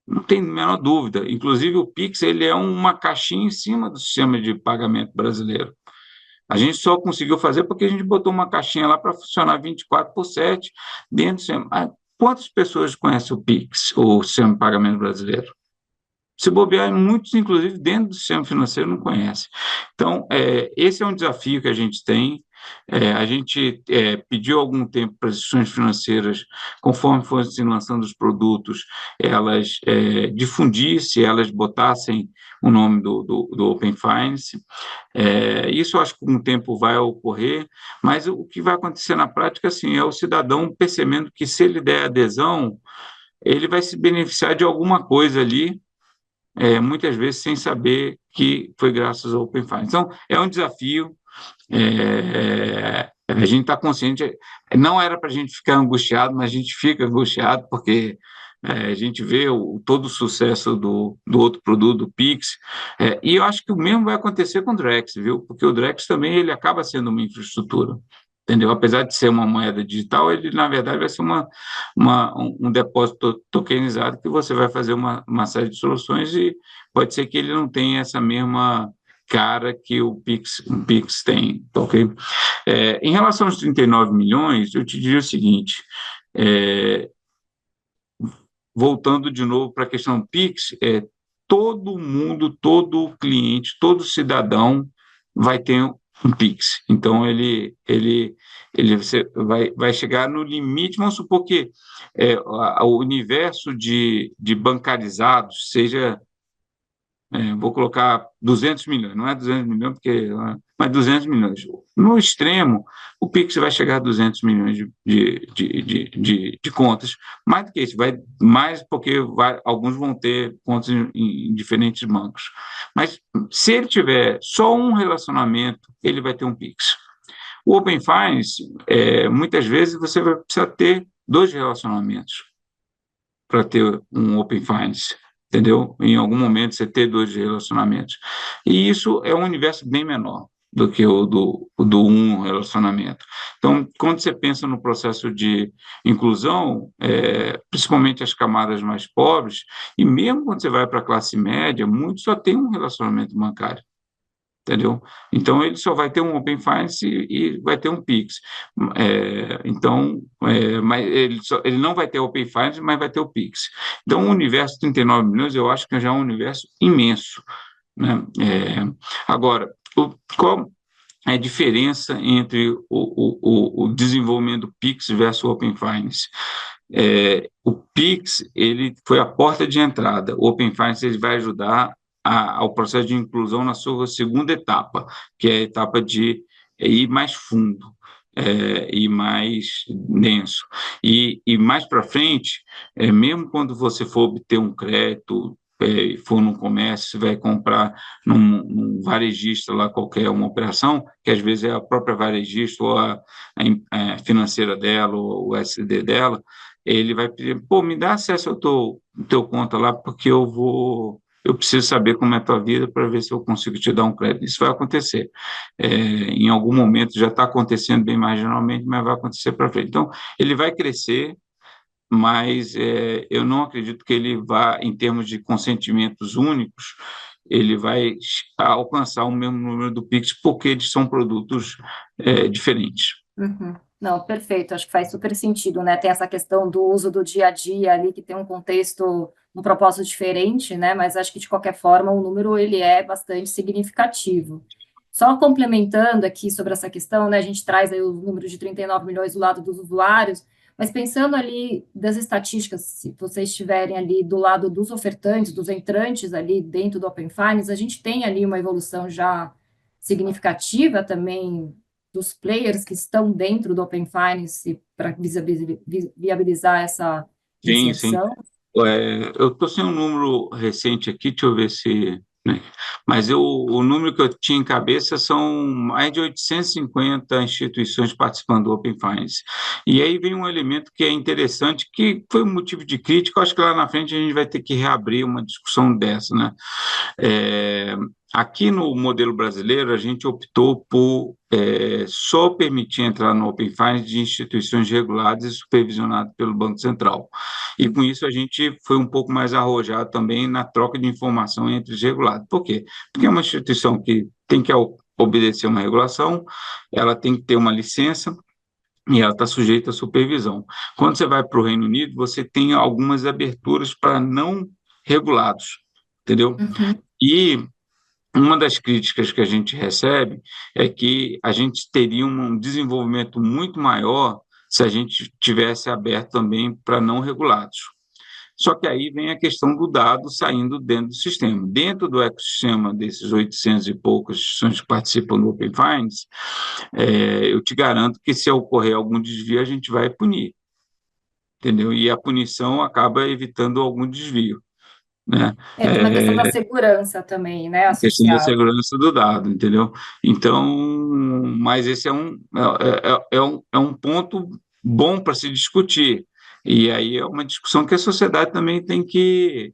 Não tem a menor dúvida. Inclusive, o Pix ele é uma caixinha em cima do sistema de pagamento brasileiro. A gente só conseguiu fazer porque a gente botou uma caixinha lá para funcionar 24/7 dentro do sistema. Quantas pessoas conhecem o Pix, o sistema de pagamento brasileiro? Se bobear, muitos, inclusive, dentro do sistema financeiro, não conhecem. Então, esse é um desafio que a gente tem. A gente pediu algum tempo para as instituições financeiras, conforme fossem lançando os produtos, elas difundissem, elas botassem o nome do Open Finance. Isso eu acho que com o tempo vai ocorrer, mas o que vai acontecer na prática assim, é o cidadão percebendo que se ele der adesão, ele vai se beneficiar de alguma coisa ali, muitas vezes sem saber que foi graças ao Open Finance. Então, é um desafio, a gente está consciente, não era para a gente ficar angustiado, mas a gente fica angustiado porque a gente vê todo o sucesso do outro produto, do Pix, e eu acho que o mesmo vai acontecer com o Drex, viu? Porque o Drex também ele acaba sendo uma infraestrutura, entendeu? Apesar de ser uma moeda digital, ele, na verdade, vai ser um depósito tokenizado que você vai fazer uma série de soluções e pode ser que ele não tenha essa mesma cara que o Pix tem, tá ok? Em relação aos 39 milhões, eu te diria o seguinte, voltando de novo para a questão do Pix, todo mundo, todo cliente, todo cidadão vai ter um Pix. Então, você vai chegar no limite, vamos supor que o universo de bancarizados seja, vou colocar 200 milhões, não é 200 milhões, mas 200 milhões. No extremo, o Pix vai chegar a 200 milhões de contas, mais do que isso, vai mais porque alguns vão ter contas em diferentes bancos. Mas se ele tiver só um relacionamento, ele vai ter um Pix. O Open Finance, muitas vezes você vai precisar ter 2 relacionamentos para ter um Open Finance, entendeu? Em algum momento você ter 2 relacionamentos. E isso é um universo bem menor. do que o do relacionamento. Então, quando você pensa no processo de inclusão, principalmente as camadas mais pobres, e mesmo quando você vai para a classe média, muitos só tem um relacionamento bancário. Entendeu? Então, ele só vai ter um Open Finance e vai ter um Pix. Mas ele não vai ter Open Finance, mas vai ter o Pix. Então, o universo de 39 milhões, eu acho que já é um universo imenso, né? Agora, qual é a diferença entre o desenvolvimento do Pix versus o Open Finance? O Pix, ele foi a porta de entrada. O Open Finance, ele vai ajudar ao processo de inclusão na sua segunda etapa, que é a etapa de ir mais fundo, e mais denso. E mais para frente, mesmo quando você for obter um crédito, for num comércio, você vai comprar num varejista lá qualquer uma operação, que às vezes é a própria varejista ou a financeira dela, ou o SD dela, ele vai pedir, pô, me dá acesso ao teu conta lá, porque eu preciso saber como é a tua vida para ver se eu consigo te dar um crédito. Isso vai acontecer. Em algum momento já está acontecendo bem marginalmente, mas vai acontecer para frente. Então, ele vai crescer, mas eu não acredito que ele vá, em termos de consentimentos únicos, ele vai alcançar o mesmo número do Pix, porque eles são produtos diferentes. Uhum. Não, perfeito, acho que faz super sentido, né? Tem essa questão do uso do dia a dia ali, que tem um contexto, um propósito diferente, né? Mas acho que, de qualquer forma, o número, ele é bastante significativo. Só complementando aqui sobre essa questão, né? A gente traz aí o número de 39 milhões do lado dos usuários, mas pensando ali das estatísticas, se vocês estiverem ali do lado dos ofertantes, dos entrantes ali dentro do Open Finance, a gente tem ali uma evolução já significativa também dos players que estão dentro do Open Finance para viabilizar essa Sim. inserção? Eu estou sem um número recente aqui, deixa eu ver se... né? Mas o número que eu tinha em cabeça são mais de 850 instituições participando do Open Finance. E aí vem um elemento que é interessante, que foi um motivo de crítica, acho que lá na frente a gente vai ter que reabrir uma discussão dessa, né? Aqui no modelo brasileiro, a gente optou por só permitir entrar no Open Finance de instituições reguladas e supervisionadas pelo Banco Central. E com isso a gente foi um pouco mais arrojado também na troca de informação entre os regulados. Por quê? Porque é uma instituição que tem que obedecer uma regulação, ela tem que ter uma licença, e ela está sujeita à supervisão. Quando você vai para o Reino Unido, você tem algumas aberturas para não regulados, entendeu? Uhum. E uma das críticas que a gente recebe é que a gente teria um desenvolvimento muito maior se a gente tivesse aberto também para não regulados. Só que aí vem a questão do dado saindo dentro do sistema. Dentro do ecossistema desses 800 e poucas instituições que participam do Open Finance, eu te garanto que se ocorrer algum desvio, a gente vai punir, entendeu? E a punição acaba evitando algum desvio, né? Tem uma questão da segurança também, né, Questão da associada. segurança do dado, entendeu? Então, mas esse é um ponto bom para se discutir. E aí é uma discussão que a sociedade também tem que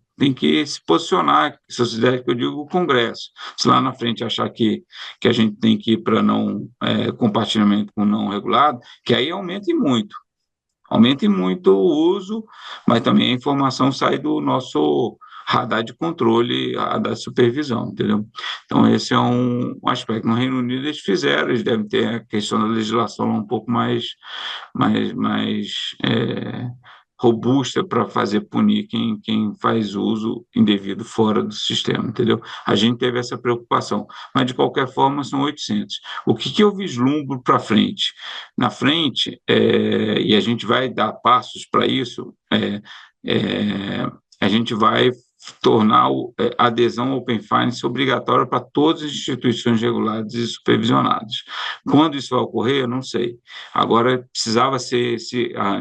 se posicionar, sociedade que eu digo o Congresso. Se lá na frente achar que a gente tem que ir para não compartilhamento com não regulado, que aí aumente muito o uso, mas também a informação sai do nosso radar de controle, radar de supervisão, entendeu? Então, esse é um aspecto. No Reino Unido, eles fizeram, eles devem ter a questão da legislação um pouco mais robusta para fazer punir quem faz uso indevido fora do sistema, entendeu? A gente teve essa preocupação, mas, de qualquer forma, são 800. O que eu vislumbro para frente? Na frente, e a gente vai dar passos para isso, a gente vai tornar a adesão ao Open Finance obrigatória para todas as instituições reguladas e supervisionadas. Quando isso vai ocorrer, eu não sei. Agora, precisava ser,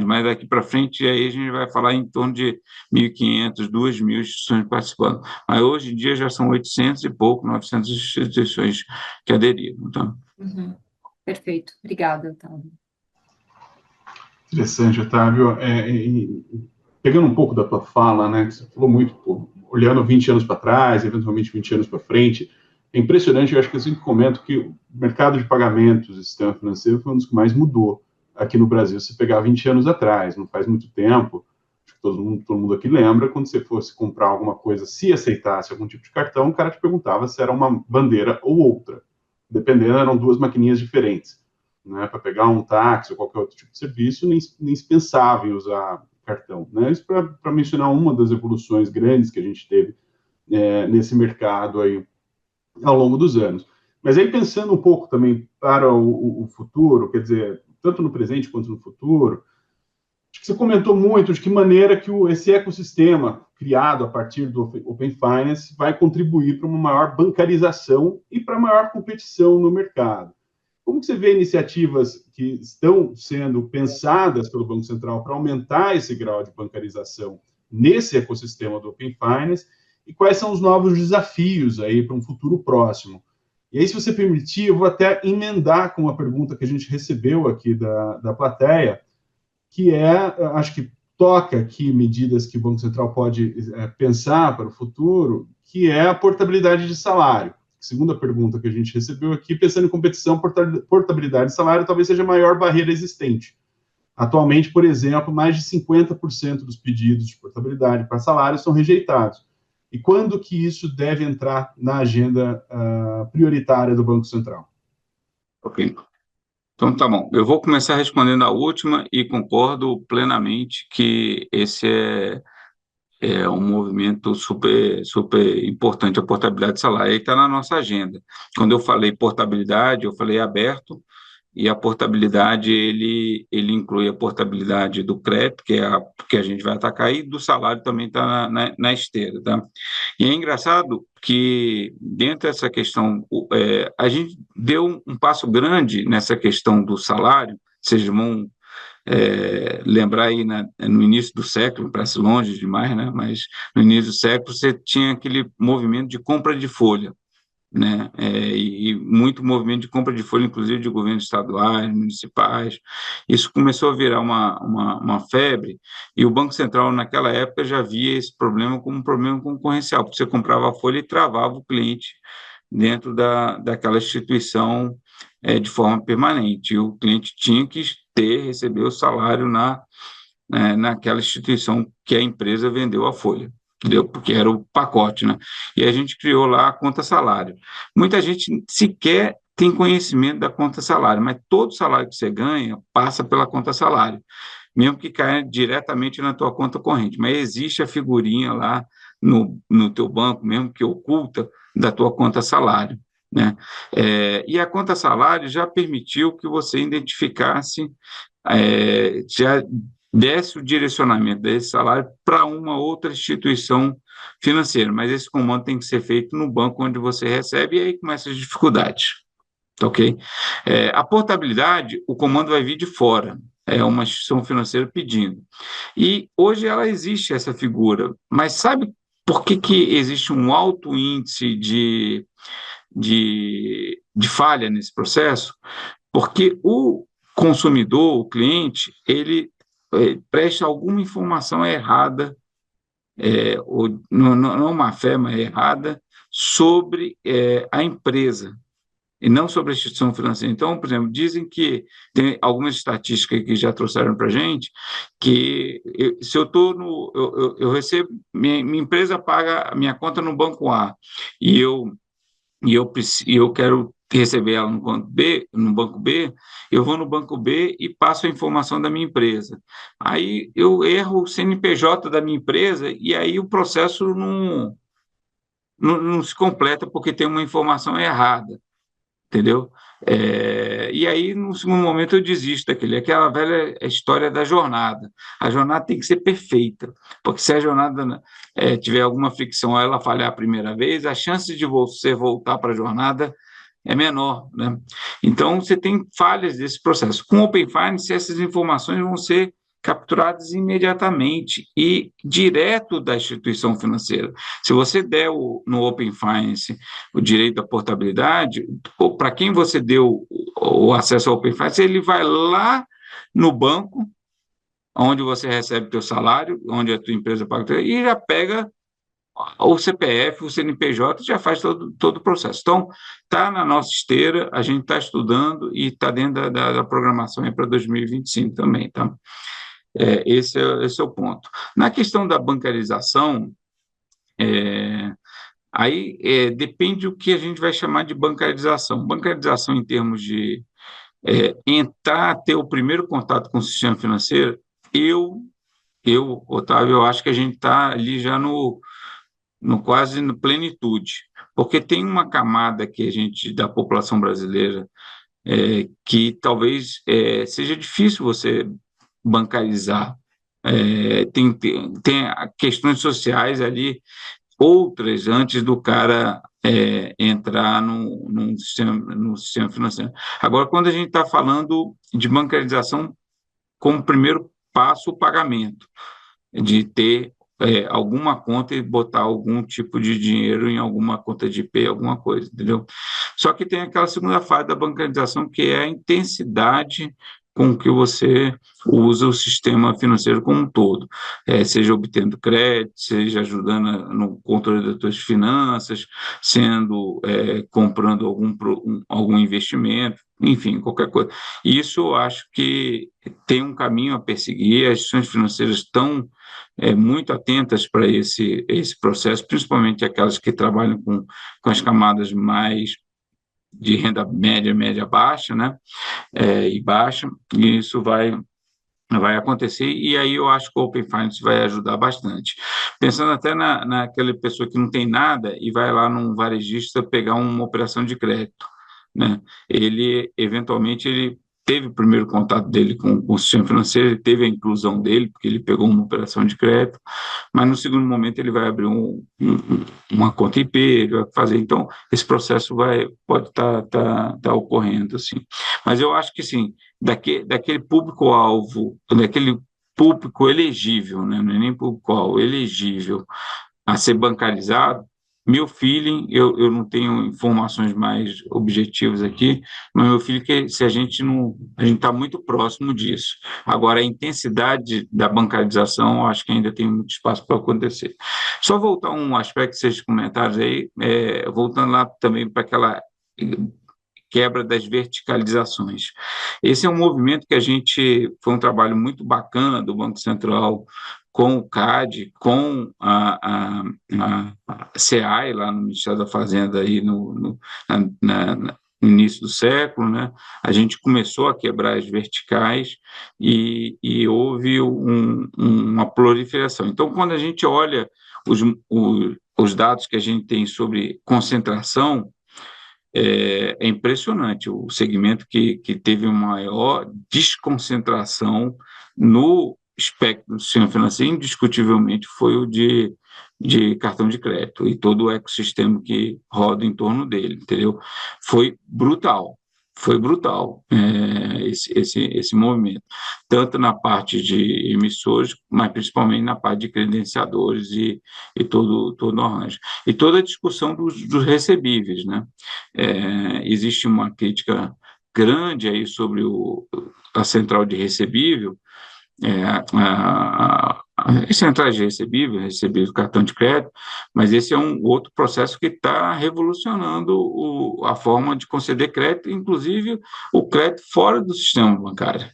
mas daqui para frente, aí a gente vai falar em torno de 1.500, 2.000 instituições participando. Mas hoje em dia já são 800 e pouco, 900 instituições que aderiram. Então. Uhum. Perfeito. Obrigada, Otávio. Interessante, Otávio. Pegando um pouco da tua fala, né, que você falou muito, olhando 20 anos para trás, eventualmente 20 anos para frente, É impressionante, eu acho que eu sempre comento que o mercado de pagamentos e sistema financeiro foi um dos que mais mudou aqui no Brasil. Se pegar 20 anos atrás, não faz muito tempo, acho que todo mundo aqui lembra, quando você fosse comprar alguma coisa, se aceitasse algum tipo de cartão, o cara te perguntava se era uma bandeira ou outra. Dependendo, eram duas maquininhas diferentes. Né? Para pegar um táxi ou qualquer outro tipo de serviço, nem se pensava em usar cartão. Né? Isso para mencionar uma das evoluções grandes que a gente teve nesse mercado aí ao longo dos anos. Mas aí, pensando um pouco também para o futuro, quer dizer, tanto no presente quanto no futuro, acho que você comentou muito de que maneira que esse ecossistema criado a partir do Open Finance vai contribuir para uma maior bancarização e para maior competição no mercado. Como que você vê iniciativas que estão sendo pensadas pelo Banco Central para aumentar esse grau de bancarização nesse ecossistema do Open Finance e quais são os novos desafios aí para um futuro próximo? E aí, se você permitir, eu vou até emendar com uma pergunta que a gente recebeu aqui da plateia, que acho que toca aqui medidas que o Banco Central pode pensar para o futuro, que é a portabilidade de salário. Segunda pergunta que a gente recebeu aqui, pensando em competição, portabilidade de salário talvez seja a maior barreira existente. Atualmente, por exemplo, mais de 50% dos pedidos de portabilidade para salário são rejeitados. E quando que isso deve entrar na agenda prioritária do Banco Central? Ok. Então, tá bom. Eu vou começar respondendo a última e concordo plenamente que esse é um movimento super, super importante, a portabilidade de salário. Aí está na nossa agenda. Quando eu falei portabilidade, eu falei aberto, e a portabilidade, ele inclui a portabilidade do crédito, que a gente vai atacar, e do salário também está na esteira, tá? E é engraçado que, dentro dessa questão, a gente deu um passo grande nessa questão do salário. Vocês vão lembrar aí no início do século, parece longe demais, né? Mas no início do século você tinha aquele movimento de compra de folha, né? E muito movimento de compra de folha, inclusive de governos estaduais, municipais. Isso começou a virar uma febre, e o Banco Central, naquela época, já via esse problema como um problema concorrencial, porque você comprava a folha e travava o cliente dentro daquela instituição de forma permanente, e o cliente tinha que receber o salário naquela instituição que a empresa vendeu a folha, entendeu? Porque era o pacote, né? E a gente criou lá a conta salário. Muita gente sequer tem conhecimento da conta salário, mas todo salário que você ganha passa pela conta salário, mesmo que caia diretamente na tua conta corrente, mas existe a figurinha lá no teu banco, mesmo que oculta, da tua conta salário, né? E a conta salário já permitiu que você identificasse, já desse o direcionamento desse salário para uma outra instituição financeira, mas esse comando tem que ser feito no banco onde você recebe, e aí começam as dificuldades, tá ok? A portabilidade, o comando vai vir de fora, é uma instituição financeira pedindo, e hoje ela existe, essa figura, mas sabe por que existe um alto índice de falha nesse processo? Porque o consumidor, o cliente, ele presta alguma informação errada, ou não uma fé, mas errada, sobre a empresa, e não sobre a instituição financeira. Então, por exemplo, dizem que tem algumas estatísticas que já trouxeram para a gente, que se eu estou eu recebo, minha empresa paga a minha conta no banco A, e eu quero receber ela no banco B, eu vou no banco B e passo a informação da minha empresa. Aí eu erro o CNPJ da minha empresa, e aí o processo não se completa porque tem uma informação errada, entendeu? E aí, no segundo momento, eu desisto daquele. Aquela velha história da jornada. A jornada tem que ser perfeita, porque se a jornada tiver alguma fricção ou ela falhar a primeira vez, a chance de você voltar para a jornada é menor, né? Então, você tem falhas desse processo. Com o Open Finance, essas informações vão ser capturadas imediatamente e direto da instituição financeira. Se você der no Open Finance o direito à portabilidade, para quem você deu o acesso ao Open Finance, ele vai lá no banco, onde você recebe teu salário, onde a tua empresa paga, e já pega o CPF, o CNPJ já faz todo o processo. Então, está na nossa esteira, a gente está estudando e está dentro da programação para 2025 também, tá? Esse é o ponto. Na questão da bancarização, aí depende o que a gente vai chamar de bancarização. Bancarização em termos de entrar, ter o primeiro contato com o sistema financeiro, Otávio, eu acho que a gente está ali já quase na plenitude, porque tem uma camada que a gente, da população brasileira, que talvez seja difícil você bancarizar. Tem questões sociais ali, outras antes do cara entrar no sistema financeiro. Agora, quando a gente está falando de bancarização, como primeiro passo, o pagamento, de ter alguma conta e botar algum tipo de dinheiro em alguma conta de IP, alguma coisa, entendeu? Só que tem aquela segunda fase da bancarização, que é a intensidade com que você usa o sistema financeiro como um todo, seja obtendo crédito, seja ajudando no controle das suas finanças, comprando algum investimento, enfim, qualquer coisa. Isso eu acho que tem um caminho a perseguir, as instituições financeiras estão muito atentas para esse processo, principalmente aquelas que trabalham com as camadas mais de renda média baixa, né? E baixa, e isso vai acontecer, e aí eu acho que o Open Finance vai ajudar bastante. Pensando até naquela pessoa que não tem nada e vai lá num varejista pegar uma operação de crédito, né? Eventualmente, ele teve o primeiro contato dele com o sistema financeiro, ele teve a inclusão dele, porque ele pegou uma operação de crédito, mas no segundo momento ele vai abrir uma conta IP, ele vai fazer, então esse processo pode estar ocorrendo, assim. Mas eu acho que, sim, daquele público-alvo, daquele público elegível, né? Não é nem público-alvo, elegível a ser bancarizado, meu feeling, eu não tenho informações mais objetivas aqui, mas meu feeling é que se a gente está muito próximo disso. Agora, a intensidade da bancarização, eu acho que ainda tem muito espaço para acontecer. Só voltar um aspecto que vocês comentaram aí, voltando lá também para aquela quebra das verticalizações. Esse é um movimento que foi um trabalho muito bacana do Banco Central com o CAD, com a SEAI, lá no Ministério da Fazenda, aí no início do século, né? A gente começou a quebrar as verticais e houve uma proliferação. Então, quando a gente olha os dados que a gente tem sobre concentração, é impressionante o segmento que teve uma maior desconcentração no espectro do sistema financeiro, indiscutivelmente foi o de cartão de crédito e todo o ecossistema que roda em torno dele, entendeu? Foi brutal esse movimento, tanto na parte de emissores, mas principalmente na parte de credenciadores e todo o arranjo. E toda a discussão dos recebíveis, né? Existe uma crítica grande aí sobre a central de recebível, as centrais de recebível cartão de crédito, mas esse é um outro processo que está revolucionando a forma de conceder crédito, inclusive o crédito fora do sistema bancário,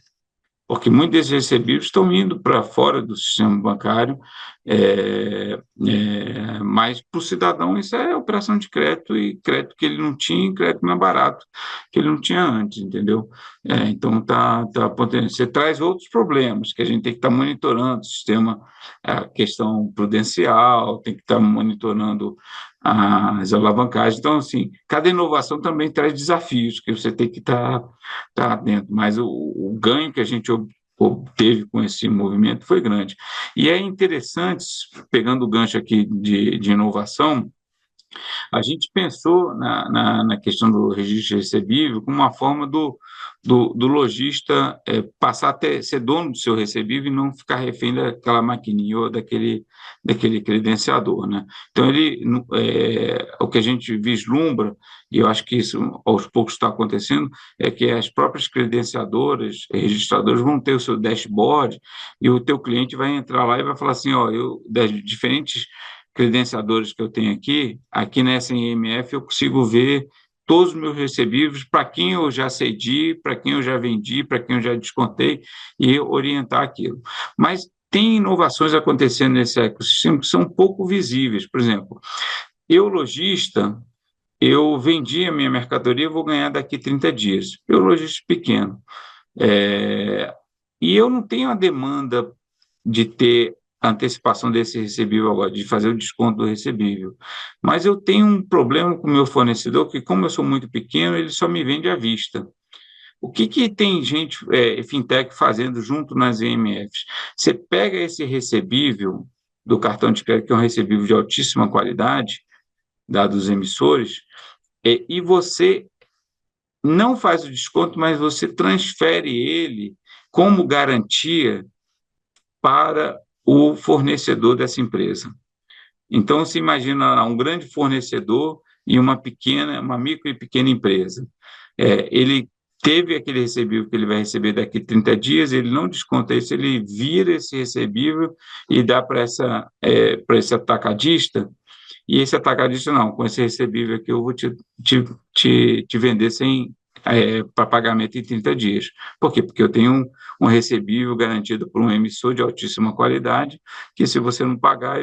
porque muitos desses recebíveis estão indo para fora do sistema bancário, mas para o cidadão isso é operação de crédito, e crédito que ele não tinha, e crédito mais barato que ele não tinha antes, entendeu? Então, você traz outros problemas que a gente tem que estar monitorando, o sistema, a questão prudencial, tem que estar monitorando as alavancagens. Então, assim, cada inovação também traz desafios que você tem que estar atento, mas o ganho que a gente obteve com esse movimento foi grande. E é interessante, pegando o gancho aqui de inovação, a gente pensou na questão do registro recebível como uma forma do lojista passar a ser dono do seu recebível e não ficar refém daquela maquininha ou daquele credenciador, né? Então, o que a gente vislumbra, e eu acho que isso aos poucos está acontecendo, é que as próprias credenciadoras, registradoras vão ter o seu dashboard e o teu cliente vai entrar lá e vai falar assim, das diferentes credenciadores que eu tenho aqui nessa IMF eu consigo ver todos os meus recebíveis, para quem eu já cedi, para quem eu já vendi, para quem eu já descontei, e orientar aquilo. Mas tem inovações acontecendo nesse ecossistema que são pouco visíveis. Por exemplo, eu, lojista, eu vendi a minha mercadoria, eu vou ganhar daqui 30 dias. Eu, lojista pequeno. E eu não tenho a demanda de ter a antecipação desse recebível agora, de fazer o desconto do recebível. Mas eu tenho um problema com o meu fornecedor, que como eu sou muito pequeno, ele só me vende à vista. O que tem gente, fintech, fazendo junto nas EMFs? Você pega esse recebível do cartão de crédito, que é um recebível de altíssima qualidade, dados os emissores, e você não faz o desconto, mas você transfere ele como garantia para o fornecedor dessa empresa. Então, você imagina um grande fornecedor e uma micro e pequena empresa. Ele teve aquele recebível que ele vai receber daqui a 30 dias, ele não desconta isso, ele vira esse recebível e dá para esse atacadista, e esse atacadista, não, com esse recebível aqui eu vou te vender para pagamento em 30 dias. Por quê? Porque eu tenho um recebível garantido por um emissor de altíssima qualidade, que se você não pagar,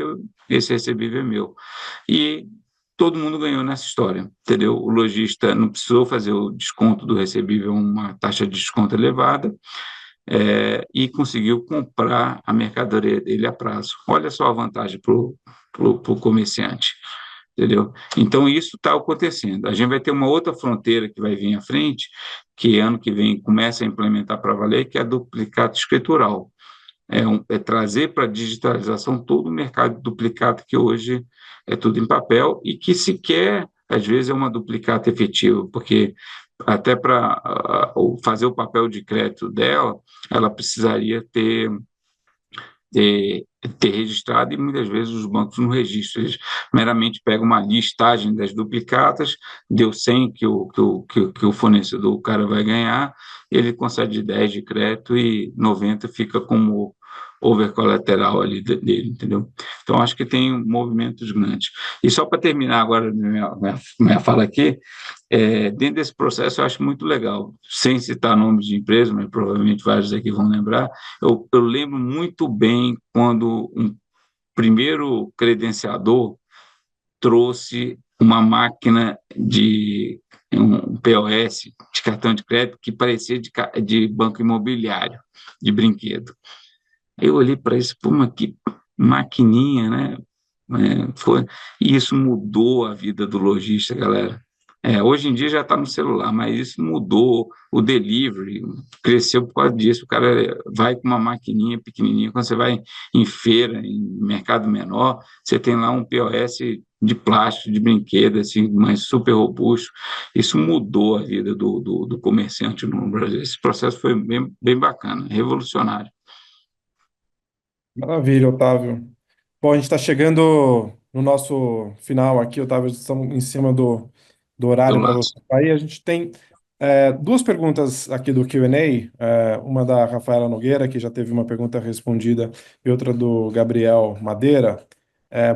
esse recebível é meu. E todo mundo ganhou nessa história, entendeu? O lojista não precisou fazer o desconto do recebível, uma taxa de desconto elevada, e conseguiu comprar a mercadoria dele a prazo. Olha só a vantagem para o comerciante, entendeu? Então, isso está acontecendo. A gente vai ter uma outra fronteira que vai vir à frente, que ano que vem começa a implementar para valer, que é a duplicata escritural. Trazer para a digitalização todo o mercado de duplicata, que hoje é tudo em papel, e que sequer, às vezes, é uma duplicata efetiva, porque até para fazer o papel de crédito dela, ela precisaria ter registrado, e muitas vezes os bancos não registram. Eles meramente pegam uma listagem das duplicatas, deu 100 que o fornecedor, o cara vai ganhar, ele concede 10 de crédito e 90 fica como over-colateral ali dele, entendeu? Então, acho que tem movimentos grandes. E só para terminar agora minha fala aqui, dentro desse processo eu acho muito legal, sem citar nomes de empresas, mas provavelmente vários aqui vão lembrar, eu lembro muito bem quando um primeiro credenciador trouxe uma máquina de um POS de cartão de crédito que parecia de banco imobiliário, de brinquedo. Eu olhei para isso, mas que maquininha, né? E isso mudou a vida do lojista, galera. Hoje em dia já está no celular, mas isso mudou o delivery, cresceu por causa disso. O cara vai com uma maquininha pequenininha, quando você vai em feira, em mercado menor, você tem lá um POS de plástico, de brinquedo, assim, mas super robusto. Isso mudou a vida do comerciante no Brasil. Esse processo foi bem, bem bacana, revolucionário. Maravilha, Otávio. Bom, a gente está chegando no nosso final aqui, Otávio, estamos em cima do horário para você sair. A gente tem duas perguntas aqui do Q&A, uma da Rafaela Nogueira, que já teve uma pergunta respondida, e outra do Gabriel Madeira.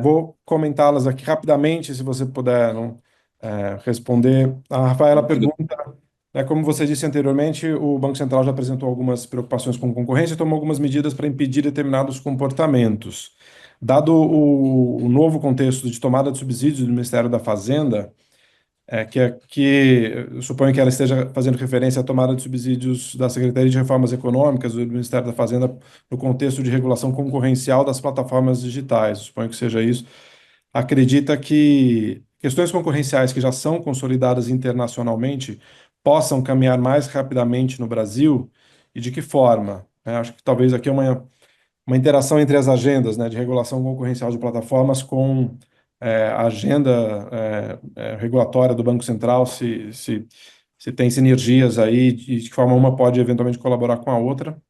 Vou comentá-las aqui rapidamente, se você puder responder. A Rafaela pergunta, como você disse anteriormente, o Banco Central já apresentou algumas preocupações com concorrência e tomou algumas medidas para impedir determinados comportamentos. Dado o novo contexto de tomada de subsídios do Ministério da Fazenda, que eu suponho que ela esteja fazendo referência à tomada de subsídios da Secretaria de Reformas Econômicas do Ministério da Fazenda no contexto de regulação concorrencial das plataformas digitais, eu suponho que seja isso. Acredita que questões concorrenciais que já são consolidadas internacionalmente possam caminhar mais rapidamente no Brasil, e de que forma? Acho que talvez aqui é uma interação entre as agendas, de regulação concorrencial de plataformas com a agenda regulatória do Banco Central, se tem sinergias aí, e de que forma uma pode eventualmente colaborar com a outra.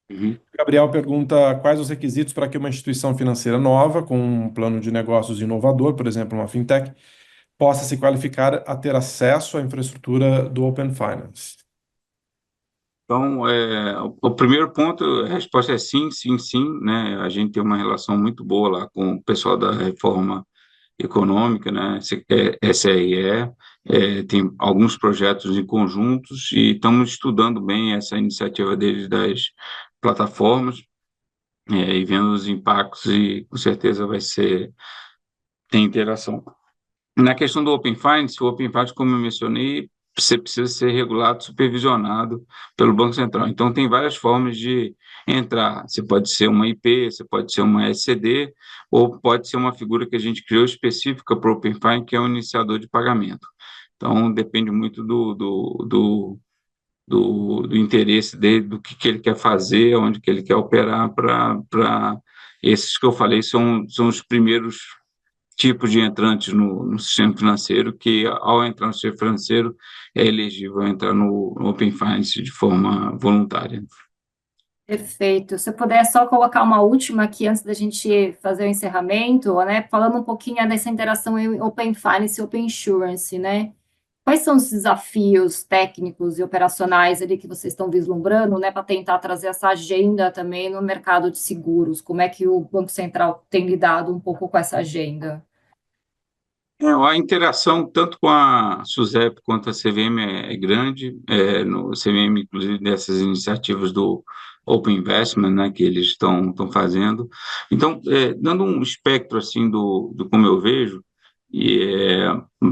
Uhum. Gabriel pergunta quais os requisitos para que uma instituição financeira nova, com um plano de negócios inovador, por exemplo, uma fintech, possa se qualificar a ter acesso à infraestrutura do Open Finance. Então, o primeiro ponto, a resposta é sim, sim, sim, né? A gente tem uma relação muito boa lá com o pessoal da reforma econômica, né? SRE, tem alguns projetos em conjuntos e estamos estudando bem essa iniciativa deles das plataformas, e vendo os impactos e com certeza tem interação. Na questão do Open Finance, o Open Finance, como eu mencionei, você precisa ser regulado, supervisionado pelo Banco Central. Então, tem várias formas de entrar. Você pode ser uma IP, você pode ser uma SCD, ou pode ser uma figura que a gente criou específica para o Open Finance, que é o iniciador de pagamento. Então, depende muito do interesse dele, do que ele quer fazer, onde que ele quer operar para esses que eu falei são os primeiros tipos de entrantes no sistema financeiro, que ao entrar no sistema financeiro é elegível a entrar no Open Finance de forma voluntária. Perfeito. Se eu puder só colocar uma última aqui antes da gente fazer o encerramento, né? Falando um pouquinho dessa interação em Open Finance e Open Insurance, né? Quais são os desafios técnicos e operacionais ali que vocês estão vislumbrando, né, para tentar trazer essa agenda também no mercado de seguros? Como é que o Banco Central tem lidado um pouco com essa agenda? A interação tanto com a SUSEP quanto a CVM é grande, no CVM, inclusive, dessas iniciativas do Open Investment, né, que eles estão fazendo. Então, dando um espectro assim do como eu vejo,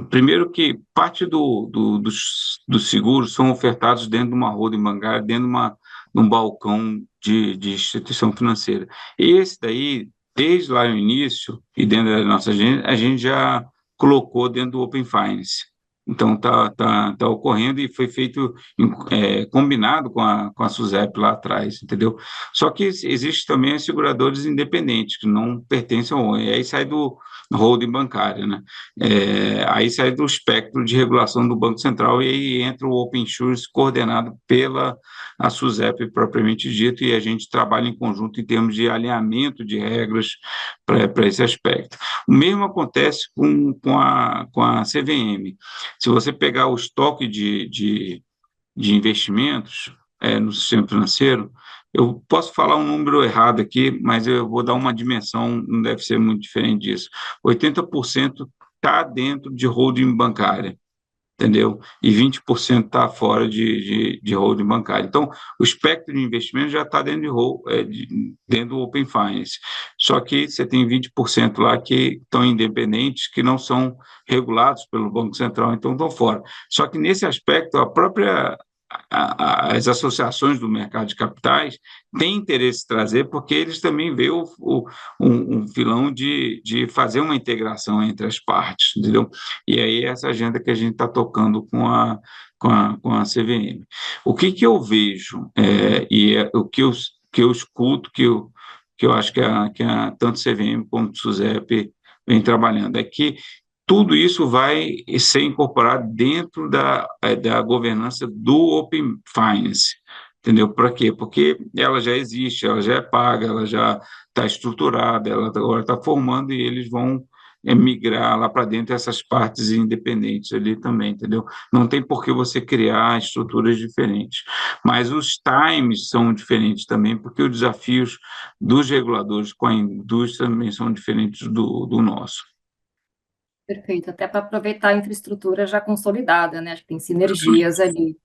primeiro que parte dos seguros são ofertados dentro de uma holding bancária, dentro de um balcão de instituição financeira. Esse daí, desde lá no início, e dentro da nossa agenda, a gente já colocou dentro do Open Finance. Então, tá ocorrendo e foi feito, combinado com a SUSEP lá atrás, entendeu? Só que existe também as seguradoras independentes, que não pertencem ao... E aí sai do holding bancário, né? Aí sai do espectro de regulação do Banco Central e aí entra o Open Insurance coordenado pela a SUSEP propriamente dito, e a gente trabalha em conjunto em termos de alinhamento de regras para esse aspecto. O mesmo acontece com a CVM. Se você pegar o estoque de investimentos no sistema financeiro, eu posso falar um número errado aqui, mas eu vou dar uma dimensão, não deve ser muito diferente disso. 80% está dentro de holding bancária, entendeu? E 20% está fora de holding bancário. Então, o espectro de investimento já está dentro do Open Finance. Só que você tem 20% lá que estão independentes, que não são regulados pelo Banco Central, então estão fora. Só que nesse aspecto, as associações do mercado de capitais têm interesse em trazer, porque eles também veem um filão de fazer uma integração entre as partes, entendeu? E aí essa agenda que a gente está tocando com a CVM. O que eu vejo, o que eu escuto, que eu acho que tanto CVM como SUSEP vem trabalhando, é que tudo isso vai ser incorporado dentro da governança do Open Finance, entendeu? Para quê? Porque ela já existe, ela já é paga, ela já está estruturada, ela agora está formando e eles vão migrar lá para dentro essas partes independentes ali também, entendeu? Não tem por que você criar estruturas diferentes, mas os times são diferentes também, porque os desafios dos reguladores com a indústria também são diferentes do nosso. Perfeito, até para aproveitar a infraestrutura já consolidada, né? Acho que tem sinergias ali.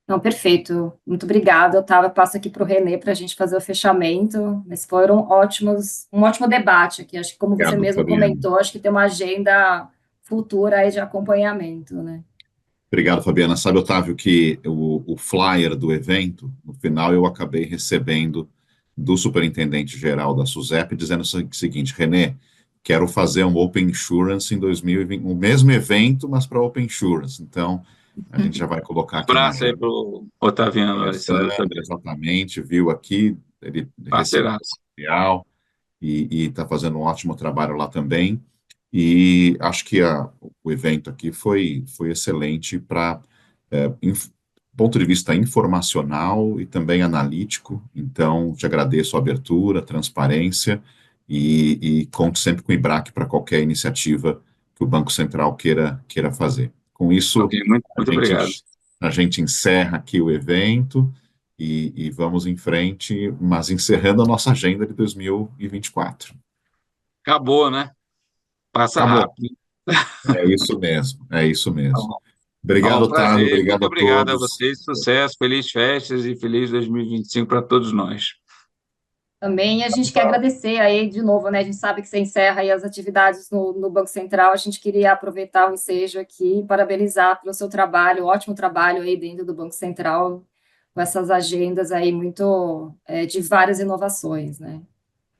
Não, perfeito. Muito obrigada, Otávio. Eu passo aqui para o Renê para a gente fazer o fechamento. Mas foram um ótimo debate aqui. Acho que, como você mesmo Fabiana. comentou, acho que tem uma agenda futura aí de acompanhamento, né? Obrigado, Fabiana. Sabe, Otávio, que o flyer do evento, no final eu acabei recebendo do superintendente-geral da SUSEP dizendo o seguinte: Renê, quero fazer um Open Insurance em 2020, o mesmo evento, mas para Open Insurance. Então, a gente já vai colocar aqui. Abraço aí para o Otaviano, Alessandro. Exatamente, viu aqui, ele recebeu material e está fazendo um ótimo trabalho lá também. E acho que o evento aqui foi excelente para ponto de vista informacional e também analítico. Então, te agradeço a abertura, a transparência e conto sempre com o IBRAC para qualquer iniciativa que o Banco Central queira fazer. Com isso, muito obrigado. A gente encerra aqui o evento e vamos em frente, mas encerrando a nossa agenda de 2024. Acabou, né? Passa Acabou. rápido. É isso mesmo, é isso Tá mesmo. bom. Obrigado, Um Otávio, prazer, muito obrigado a obrigado a todos. vocês, sucesso, feliz festas e feliz 2025 para todos nós. Também a gente quer agradecer aí de novo, né? A gente sabe que você encerra aí as atividades no Banco Central. A gente queria aproveitar o ensejo aqui e parabenizar pelo seu trabalho, ótimo trabalho aí dentro do Banco Central, com essas agendas aí muito de várias inovações, né?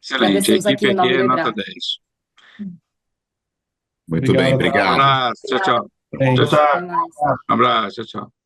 Excelente, a Agradecemos aqui equipe em aqui nome do é nota IBRAC. 10. Muito bem, Obrigado, Otávio. obrigado. Abraço, tchau, tchau. Bem. Tchau, tchau. Até mais. Abraço, tchau, tchau.